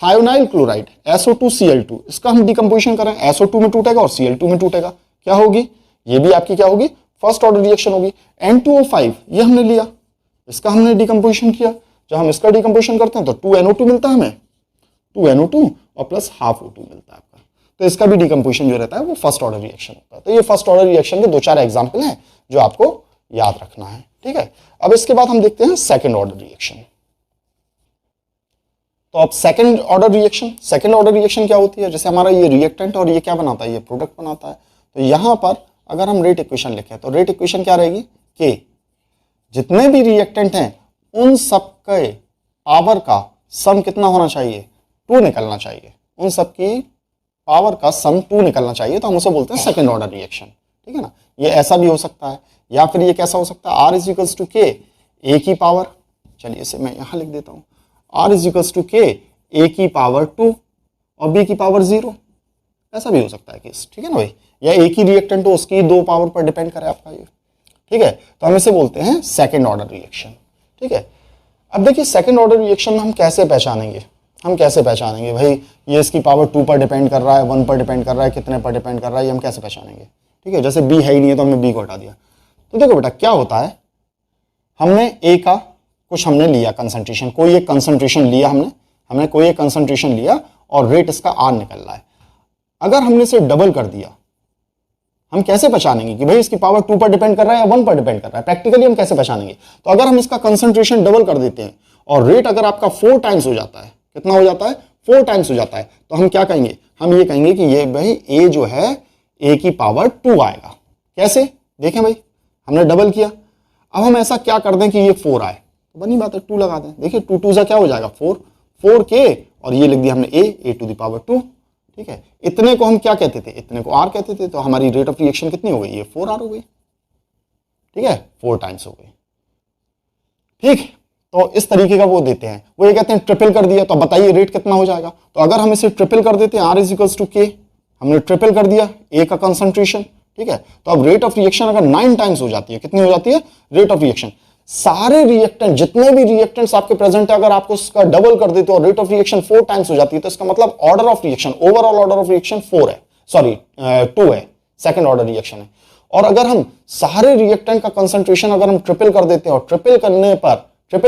Thionyl chloride SO2Cl2, इसका हम डिकम्पोजिशन करें, SO2 में टूटेगा और Cl2 में टूटेगा, क्या होगी, ये भी आपकी क्या होगी, फर्स्ट ऑर्डर रिएक्शन होगी। N2O5 ये हमने लिया, इसका हमने डिकम्पोजिशन किया, जब हम इसका डिकम्पोजिशन करते हैं तो 2NO2 मिलता है हमें, 2NO2 और प्लस हाफ O2 मिलता है आपका। तो इसका भी डिकम्पोजिशन जो रहता है वो फर्स्ट ऑर्डर रिएक्शन होता है। तो ये फर्स्ट ऑर्डर रिएक्शन के 2-4 एग्जाम्पल हैं जो आपको याद रखना है, ठीक है। अब इसके बाद हम देखते हैं सेकंड ऑर्डर रिएक्शन। तो अब सेकंड ऑर्डर रिएक्शन क्या होती है, जैसे हमारा ये रिएक्टेंट और ये क्या बनाता है, ये प्रोडक्ट बनाता है। तो यहां पर अगर हम रेट इक्वेशन लिखें तो रेट इक्वेशन क्या रहेगी, कि जितने भी रिएक्टेंट हैं उन सबके पावर का सम कितना होना चाहिए, 2 निकलना चाहिए, उन सबकी पावर का सम 2 निकलना चाहिए, तो हम उसे बोलते हैं सेकंड ऑर्डर रिएक्शन, ठीक है ना। ये ऐसा भी हो सकता है, या फिर ये कैसा हो सकता है, R इज इक्वल्स टू के ए की पावर, चलिए इसे मैं यहां लिख देता हूं, R इज इक्वल्स टू के ए की पावर 2 और B की पावर 0, ऐसा भी हो सकता है केस, ठीक है ना भाई। या एक ही रिएक्टेंट हो, उसकी 2 पावर पर डिपेंड करे आपका ये, ठीक है। तो हम इसे बोलते हैं सेकंड ऑर्डर रिएक्शन, ठीक है। अब देखिए सेकंड ऑर्डर रिएक्शन हम कैसे पहचानेंगे, भाई ये इसकी पावर 2 पर डिपेंड कर रहा है, 1 पर डिपेंड कर रहा है, कितने पर डिपेंड कर रहा है, ये हम कैसे पहचानेंगे, ठीक है। जैसे B है ही नहीं है तो हमने B को हटा दिया। तो देखो बेटा क्या होता है, हमने A का कुछ हमने लिया कंसंट्रेशन, कोई एक कंसंट्रेशन लिया हमने कोई एक कंसंट्रेशन लिया और रेट इसका R निकल रहा है। अगर हमने इसे डबल कर दिया, हम कैसे पहचानेंगे कि भाई इसकी पावर 2 पर डिपेंड कर रहा है या 1 पर डिपेंड कर रहा है, प्रैक्टिकली हम कैसे पहचानेंगे। तो अगर हम इसका कंसंट्रेशन डबल कर देते हैं और रेट अगर आपका 4 टाइम्स हो जाता है, कितना हो जाता है, 4 टाइम्स हो जाता है, तो हम क्या कहेंगे, हम ये कहेंगे कि ये भाई A जो है A की पावर 2 आएगा। कैसे, देखें भाई हमने डबल किया, अब हम ऐसा क्या कर दें कि ये 4 आए, तो बनी बात है 2 लगा दें। देखिए 2 2 सा क्या हो जाएगा 4, 4 के और ये लिख दिया हमने A टू द पावर 2, ठीक है। इतने को हम क्या कहते थे, इतने को R कहते थे, तो हमारी रेट ऑफ रिएक्शन कितनी हो गई, ये 4R हो गई, ठीक है, 4 टाइम्स हो गई, ठीक। तो इस तरीके का वो देते हैं, वो ये कहते हैं ट्रिपल कर दिया, तो बताइए रेट कितना हो जाएगा। तो अगर हम इसे ट्रिपल कर देते हैं, R इज इक्वल्स टू के, हमने ट्रिपल कर दिया A का कंसंट्रेशन, ठीक है। तो अब रेट ऑफ रिएक्शन अगर 9 टाइम्स हो जाती है, कितनी हो जाती है रेट ऑफ रिएक्शन, सारे रिएक्टेंट जितने भी रिएक्टेंट्स आपके प्रेजेंट है, अगर आपको उसका डबल कर देते हो और रेट ऑफ रिएक्शन 4 टाइम्स हो जाती है, तो इसका मतलब order of reaction, overall order of reaction 4 है, सॉरी 2 है, सेकंड ऑर्डर रिएक्शन है। और अगर हम सारे रिएक्टेंट का कंसंट्रेशन अगर हम ट्रिपल कर देते हैं और ट्रिपल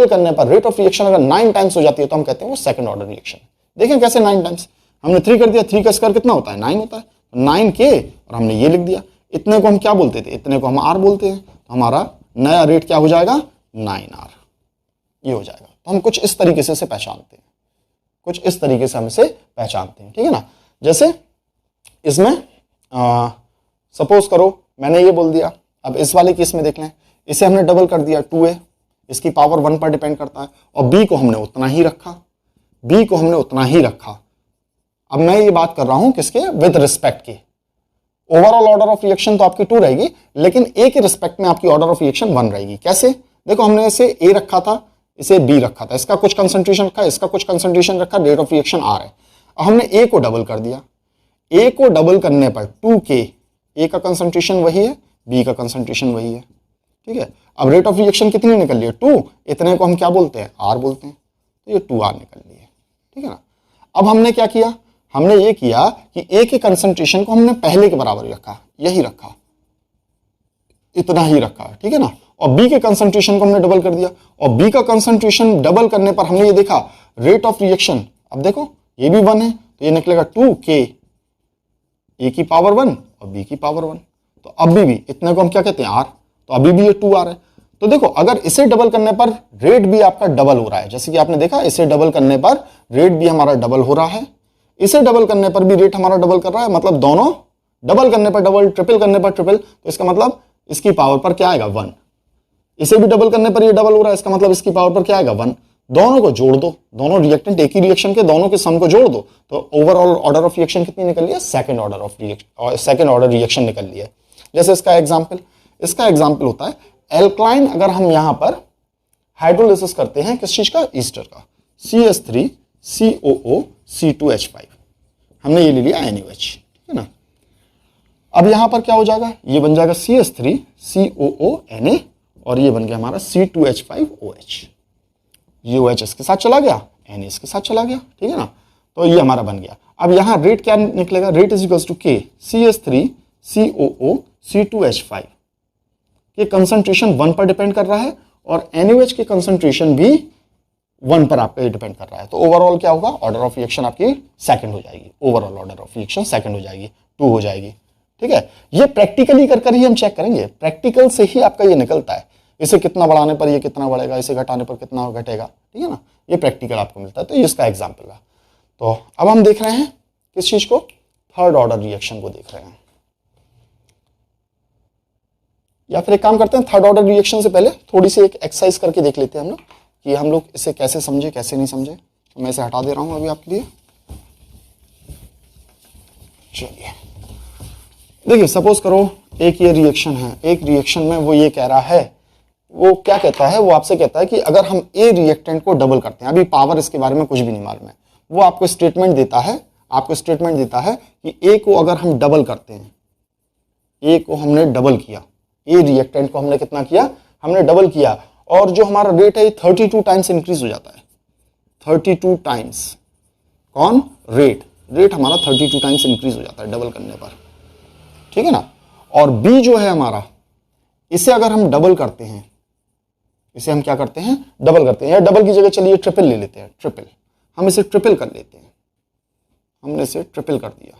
करने पर रेट ऑफ रिएक्शन अगर 9 टाइम्स हो जाती है, तो हम कहते हैं वो सेकंड ऑर्डर रिएक्शन। देखें कैसे 9 टाइम्स, हमने 3 कर दिया, 3 का स्क्वायर कितना होता है 9 होता है, 9 के और हमने ये लिख दिया, इतने को हम क्या बोलते थे, इतने को हम R बोलते हैं, तो हमारा नया रेट क्या हो जाएगा 9R, ये हो जाएगा। तो हम कुछ इस तरीके से पहचानते हैं, हम इसे पहचानते हैं, ठीक है ना। जैसे इसमें सपोज करो मैंने ये बोल दिया, अब इस वाले केस में देख लें, इसे हमने डबल कर दिया 2a, इसकी पावर 1 पर डिपेंड करता है, और b को हमने उतना ही रखा, b को हमने उतना ही रखा। अब मैं ये बात कर रहा हूं किसके, विद रिस्पेक्ट के। ओवरऑल ऑर्डर ऑफ रिएक्शन तो आपकी 2 रहेगी, लेकिन a के रिस्पेक्ट में आपकी ऑर्डर ऑफ रिएक्शन 1 रहेगी। कैसे? देखो हमने इसे a रखा था, इसे b रखा था, इसका कुछ कंसंट्रेशन रखा, इसका कुछ कंसंट्रेशन रखा, रेट ऑफ रिएक्शन r है। अब हमने a को डबल कर दिया, a को डबल करने पर 2k, a का कंसंट्रेशन वही है, b का कंसंट्रेशन वही है, ठीक है। अब रेट ऑफ रिएक्शन कितनी निकल रही है, 2, इतने को हम क्या बोलते हैं, r बोलते हैं, तो ये 2r निकल रही है, ठीक है ना। अब हमने क्या किया, हमने ये किया कि a के कंसंट्रेशन को हमने पहले के बराबर ही रखा, यही रखा, इतना ही रखा, ठीक है ना। और b के कंसंट्रेशन को हमने डबल कर दिया, और b का कंसंट्रेशन डबल करने पर हमने ये देखा रेट ऑफ रिएक्शन, अब देखो ये भी 1 है, तो ये निकलेगा 2k, a की पावर 1 और b की पावर 1, तो अभी भी इतने को हम क्या कहते हैं, r, तो अभी भी ये 2r है। तो देखो अगर इसे डबल करने पर रेट भी आपका डबल हो रहा है, जैसे कि आपने देखा इसे डबल करने पर रेट भी हमारा डबल हो रहा है, इसे डबल करने पर भी रेट हमारा डबल कर रहा है, मतलब दोनों डबल करने पर डबल, ट्रिपल करने पर ट्रिपल, तो इसका मतलब इसकी पावर पर क्या आएगा, 1। इसे भी डबल करने पर ये डबल हो रहा है, इसका मतलब इसकी पावर पर क्या आएगा, 1। दोनों को जोड़ दो, दोनों रिएक्टेंट एक ही रिएक्शन के, दोनों के सम को जोड़ दो, तो ओवरऑल ऑर्डर ऑफ रिएक्शन कितनी निकल रही है, सेकंड ऑर्डर रिएक्शन निकल रही है। जैसे इसका एग्जांपल होता है एल्कलाइन, अगर हम यहां पर हाइड्रोलिसिस करते हैं किस चीज का, ईस्टर का, CH3 COO C2H5, हमने ये ले लिया NaOH, ठीक है ना। अब यहां पर क्या हो जाएगा, ये बन जाएगा CH3 COO Na, और ये बन गया हमारा C2H5OH, ये OH इसके साथ चला गया, Na इसके साथ चला गया, ठीक है ना। तो ये हमारा बन गया। अब यहां रेट क्या निकलेगा, rate is equals to K CH3 COO C2H5 के कंसंट्रेशन 1 पर डिपेंड कर रहा है, और NaOH के कंसंट्रेशन भी 1 पर आपका डिपेंड कर रहा है। तो ओवरऑल क्या होगा, ऑर्डर ऑफ रिएक्शन आपकी सेकंड हो जाएगी, overall order of reaction second हो जाएगी, 2 हो जाएगी, ठीक है। ये प्रैक्टिकली कर ही हम चेक करेंगे, प्रैक्टिकल से ही आपका ये निकलता है, इसे कितना बढ़ाने पर ये कितना बढ़ेगा, इसे घटाने पर कितना घटेगा, ठीक है ना। ये प्रैक्टिकल आपको मिलता है, तो ये इसका एग्जाम्पल है। तो अब हम देख रहे हैं किस चीज को, थर्ड ऑर्डर रिएक्शन को देख रहे हैं, या फिर एक काम करते हैं, थर्ड ऑर्डर रिएक्शन से पहले थोड़ी सी एक एक्सरसाइज करके देख लेते हैं हम लोग कि हम लोग इसे कैसे समझे कैसे नहीं समझे। तो मैं इसे हटा दे रहा हूं अभी आपके लिए। चलिए देखिए, सपोज करो एक ये रिएक्शन है, एक रिएक्शन में वो ये कह रहा है, वो क्या कहता है, वो आपसे कहता है कि अगर हम ए रिएक्टेंट को डबल करते हैं, अभी पावर इसके बारे में कुछ भी नहीं मालूम है, वो आपको स्टेटमेंट देता है कि ए को अगर हम डबल करते हैं, ए को हमने डबल किया, ए रिएक्टेंट को हमने कितना किया, हमने डबल किया, और जो हमारा रेट है 32 टाइम्स इंक्रीज हो जाता है, 32 टाइम्स, कौन, रेट हमारा 32 टाइम्स इंक्रीज हो जाता है डबल करने पर, ठीक है ना। और बी जो है हमारा, इसे अगर हम डबल करते हैं, इसे हम क्या करते हैं, डबल करते हैं, या डबल की जगह चलिए ट्रिपल ले लेते हैं, ट्रिपल, हम इसे ट्रिपल कर लेते हैं, हमने इसे ट्रिपल कर दिया,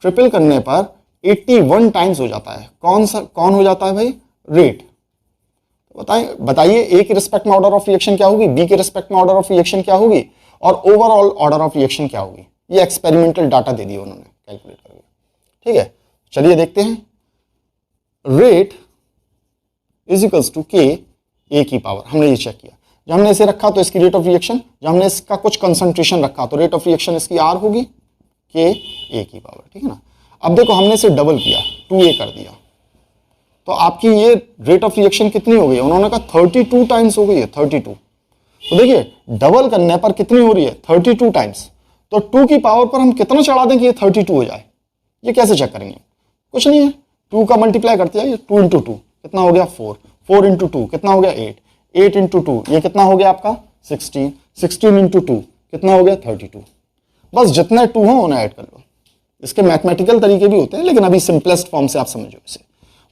ट्रिपल करने पर 81 टाइम्स हो जाता है, कौन हो जाता है भाई, रेट। बताइए ए के रिस्पेक्ट में ऑर्डर ऑफ रिएक्शन क्या होगी, बी के रिस्पेक्ट में ऑर्डर ऑफ रिएक्शन क्या होगी, और ओवरऑल ऑर्डर ऑफ रिएक्शन क्या होगी। ये एक्सपेरिमेंटल डाटा दे दिया उन्होंने कैलकुलेट करके, ठीक है। चलिए देखते हैं, रेट इज इक्वल्स टू के ए की पावर, हमने ये चेक किया, जब हमने इसे रखा तो इसकी रेट ऑफ रिएक्शन, जब हमने इसका कुछ कंसंट्रेशन रखा तो रेट ऑफ रिएक्शन इसकी आर होगी, के ए की पावर, ठीक है ना। अब देखो हमने इसे डबल किया, 2a कर दिया, तो आपकी ये रेट ऑफ रिएक्शन कितनी हो गई, उन्होंने कहा 32 टाइम्स हो गई है, 32। तो देखिए डबल करने पर कितनी हो रही है, 32 टाइम्स, तो 2 की पावर पर हम कितना चढ़ा दें कि ये 32 हो जाए, ये कैसे चेक करेंगे, कुछ नहीं है, 2 का मल्टीप्लाई करते हैं, 2 इंटू 2 कितना हो गया 4, 4 इंटू 2 कितना हो गया 8, 8 इंटू 2 ये कितना हो गया आपका 16, 16 इंटू 2 कितना हो गया 32। बस जितने 2 हो उन्हें ऐड कर लो, इसके मैथमेटिकल तरीके भी होते हैं, लेकिन अभी सिंपलेस्ट फॉर्म से आप समझो इसे।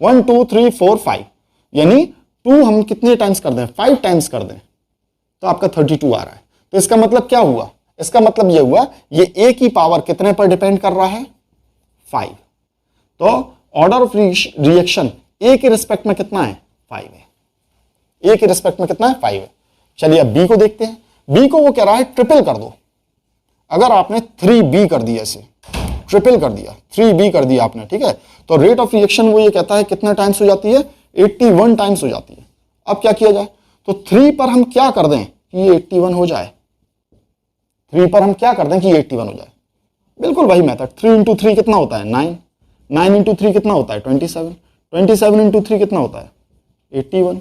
1 2 3 4 5, यानी 2 हम कितने टाइम्स कर दें, 5 टाइम्स कर दें, तो आपका 32 आ रहा है। तो इसका मतलब क्या हुआ, इसका मतलब यह हुआ ये a की पावर कितने पर डिपेंड कर रहा है, 5। तो ऑर्डर ऑफ रिएक्शन a के रिस्पेक्ट में कितना है, 5 है, a के रिस्पेक्ट में कितना है, 5 है। चलिए अब b को देखते हैं, b को वो कह रहा है ट्रिपल कर दो। अगर आपने 3b कर दिया, इसे ट्रिपल कर दिया, 3b कर दिया आपने, ठीक है। तो रेट ऑफ रिएक्शन वो ये कहता है कितना टाइम्स हो जाती है, 81 टाइम्स हो जाती है। अब क्या किया जाए, तो 3 पर हम क्या कर दें कि ये 81 हो जाए, 3 पर हम क्या कर दें कि ये 81 हो जाए, बिल्कुल वही मेथड। 3 इंटू 3 कितना होता है 9, 9 इंटू 3 कितना होता है 27, 27 इंटू 3 कितना होता है 81।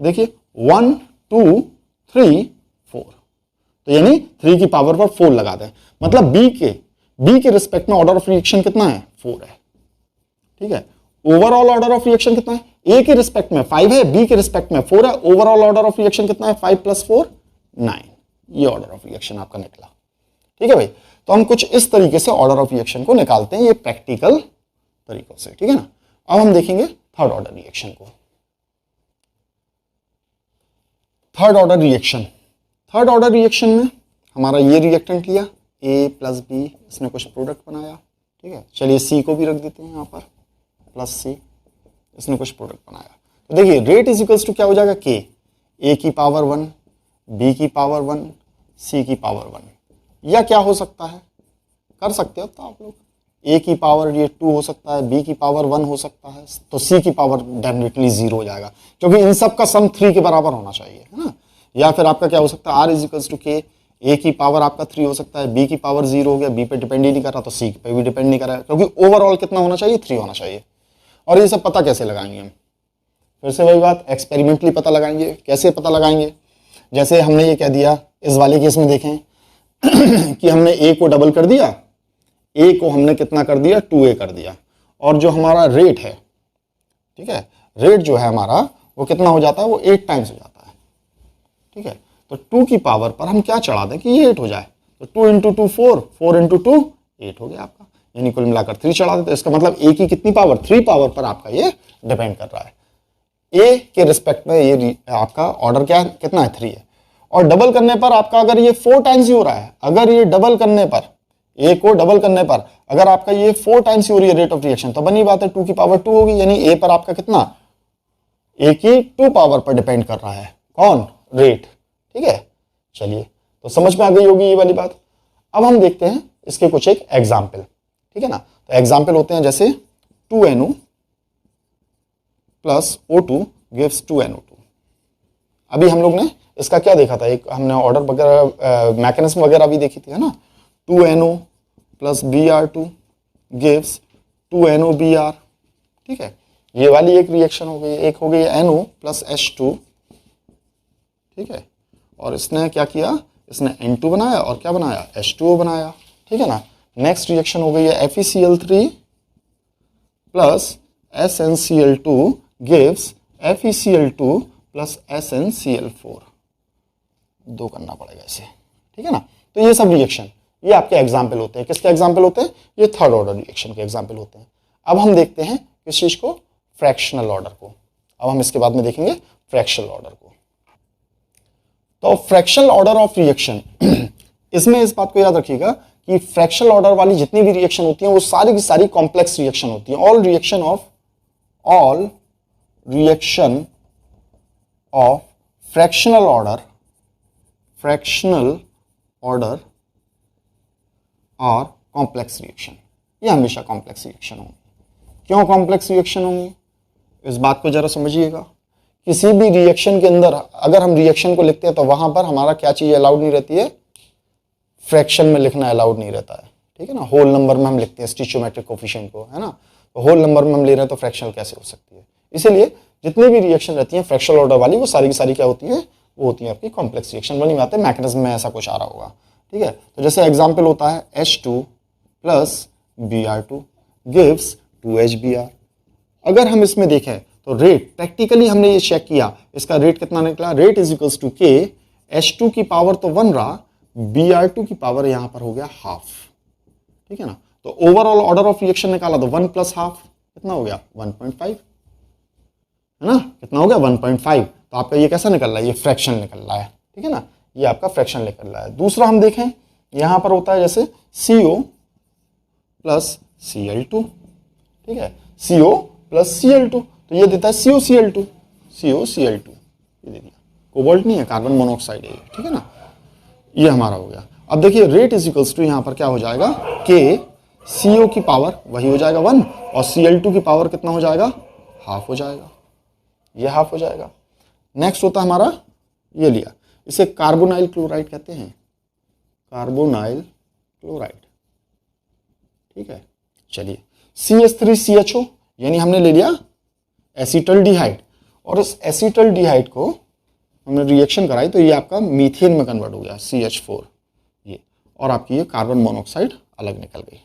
देखिए 1 2 3 4, तो यानी 3 की पावर पर 4 लगा दें, मतलब बी के रिस्पेक्ट में ऑर्डर ऑफ रिएक्शन कितना है 4 है, ठीक है। ओवरऑल ऑर्डर ऑफ रिएक्शन कितना है, ए के रिस्पेक्ट में 5 है, बी के रिस्पेक्ट में 4 है, ओवरऑल ऑर्डर ऑफ रिएक्शन कितना है 5 + 4 9, ये ऑर्डर ऑफ रिएक्शन आपका निकला, ठीक है भाई। तो हम कुछ इस तरीके से ऑर्डर ऑफ रिएक्शन को निकालते हैं, ये प्रैक्टिकल तरीकों से, ठीक है ना। अब हम देखेंगे थर्ड ऑर्डर रिएक्शन को। Third order reaction, third order reaction में हमारा ये रिएक्टेंट लिया A + B, इसने कुछ प्रोडक्ट बनाया, ठीक है। चलिए C को भी रख देते हैं यहाँ पर +C, इसने कुछ प्रोडक्ट बनाया। तो देखिए रेट इज इक्वल्स टू क्या हो जाएगा K, A की पावर 1 B की पावर 1 C की पावर 1, या क्या हो सकता है, कर सकते हो तो आप लोग, A की पावर ये 2 हो सकता है, B की पावर 1 हो सकता है, तो C की पावर डेफिनेटली 0 हो जाएगा, क्योंकि इन सब का सम 3 के बराबर होना चाहिए, है ना। या फिर आपका क्या हो सकता है R is equals to K, A की पावर आपका 3 हो सकता है, B की पावर 0 हो गया, B पे डिपेंड ही नहीं कर रहा, तो C पे भी डिपेंड नहीं कर रहा है, क्योंकि ओवरऑल कितना होना चाहिए 3 होना चाहिए। और ये सब पता कैसे लगाएंगे हम, फिर से वही बात, एक्सपेरिमेंटली पता लगाएंगे। कैसे पता लगाएंगे, जैसे हमने ये कह दिया इस वाले केस में देखें कि हमने A को डबल कर दिया, A को हमने कितना कर दिया 2A कर दिया, और जो हमारा रेट है, ठीक है, रेट जो है हमारा वो कितना हो जाता है, वो 8 टाइम्स हो जाता है, ठीक है। तो 2 की पावर पर हम क्या चढ़ा दें कि ये 8 हो जाए, तो 2 इंटू 2 4, 4 इंटू 2 8 हो गया आपका, यानी कुल मिलाकर 3 चढ़ा देते, इसका मतलब A की कितनी पावर 3 पावर पर आपका ये डिपेंड कर रहा है। A के रिस्पेक्ट में ये आपका ऑर्डर क्या है, कितना है 3 है, और डबल करने पर आपका अगर ये 4 टाइम्स ही हो रहा है, अगर ये डबल करने पर A को डबल करने पर अगर आपका ये 4 टाइम्स ही हो रही है रेट ऑफ रिएक्शन, तो बनी बात है 2 की पावर 2 होगी, यानी A पर आपका कितना, A की 2 पावर पर डिपेंड कर रहा है कौन, रेट, ठीक है। चलिए तो समझ में आ गई होगी ये वाली बात। अब हम देखते हैं इसके कुछ एक एग्जाम्पल, ठीक है ना। तो एग्जाम्पल होते हैं जैसे 2NO + O2 गिव्स 2NO2। अभी हम लोग ने इसका क्या देखा था, एक हमने ऑर्डर वगैरह मैकेनिज्म वगैरह भी देखी थी, है ना। 2NO + Br2 गिव्स 2NOBr, ठीक है। ये वाली एक रिएक्शन हो गई, एक हो गई NO + H2, ठीक है, और इसने क्या किया, इसने N2 बनाया और क्या बनाया H2O बनाया, ठीक है ना। नेक्स्ट रिएक्शन हो गई है FeCl3 + SnCl2 gives FeCl2 + SnCl4, 2 करना पड़ेगा इसे, ठीक है ना। तो ये सब रिएक्शन, ये आपके एग्जाम्पल होते हैं, किसके एग्जाम्पल होते हैं, ये थर्ड ऑर्डर रिएक्शन के एग्जाम्पल होते हैं। अब हम देखते हैं किस चीज को, फ्रैक्शनल ऑर्डर को। अब हम इसके बाद में देखेंगे फ्रैक्शनल ऑर्डर को। तो फ्रैक्शनल ऑर्डर ऑफ रिएक्शन इसमें इस बात को याद रखिएगा कि फ्रैक्शनल ऑर्डर वाली जितनी भी रिएक्शन होती हैं वो सारी की सारी कॉम्प्लेक्स रिएक्शन होती हैं। All reaction of fractional order और कॉम्प्लेक्स रिएक्शन, ये हमेशा कॉम्प्लेक्स रिएक्शन होंगी। क्यों कॉम्प्लेक्स रिएक्शन होंगी, इस बात को जरा समझिएगा। किसी भी रिएक्शन के अंदर अगर हम रिएक्शन को लिखते हैं तो वहां पर हमारा क्या चीज अलाउड नहीं रहती है, फ्रैक्शन में लिखना अलाउड नहीं रहता है, ठीक है ना। होल नंबर में हम लिखते हैं स्टिचोमेट्रिक कोफिशिएंट को, है ना, तो होल नंबर में हम ले रहे हैं तो फ्रैक्शनल कैसे हो सकती है। इसीलिए जितनी भी रिएक्शन रहती है फ्रैक्शनल ऑर्डर वाली वो सारी की सारी क्या होती है, वो होती है आपकी कॉम्प्लेक्स रिएक्शन वाली बात है। मैकेनिज्म में ऐसा कुछ आ रहा होगा, ठीक है। तो जैसे एग्जाम्पल होता है H2 + Br2 गिव्स 2HBr। अगर हम इसमें देखें तो रेट प्रैक्टिकली हमने ये चेक किया, इसका रेट कितना निकला, rate is equals to K, H2 की पावर तो 1 रहा, Br2 की पावर यहां पर हो गया हाफ, ठीक है ना। तो ओवरऑल ऑर्डर ऑफ रिएक्शन निकाला तो 1 + हाफ कितना हो गया 1.5, है ना, कितना हो गया 1.5। तो आपका ये कैसा निकल रहा है, ये फ्रैक्शन निकल रहा है, ठीक है ना, ये आपका फ्रैक्शन निकल रहा है। दूसरा हम देखें यहां पर होता है जैसे CO + Cl2, ठीक है, CO + Cl2, तो ये देता है COCl2, ये दे दिया, कोबाल्ट नहीं है, कार्बन मोनोऑक्साइड है, ठीक है ना, ये हमारा हो गया। अब देखिए रेट इज इक्वल्स टू यहाँ पर क्या हो जाएगा K CO की पावर वही हो जाएगा 1 और Cl2 की पावर कितना हो जाएगा, हाफ हो जाएगा, ये हाफ हो जाएगा। नेक्स्ट होता है हमारा, ये लिया, इसे कार्बोनाइल क्लोराइड कहते हैं, कार्बोनाइल क्लोराइड। ठीक है, चलिए CH3CHO यानी हमने ले लिया एसीटल्डिहाइड, और इस एसीटल्डिहाइड को हमने रिएक्शन कराई तो ये आपका मीथेन में कन्वर्ट हो गया CH4 ये, और आपकी ये कार्बन मोनोऑक्साइड अलग निकल गई।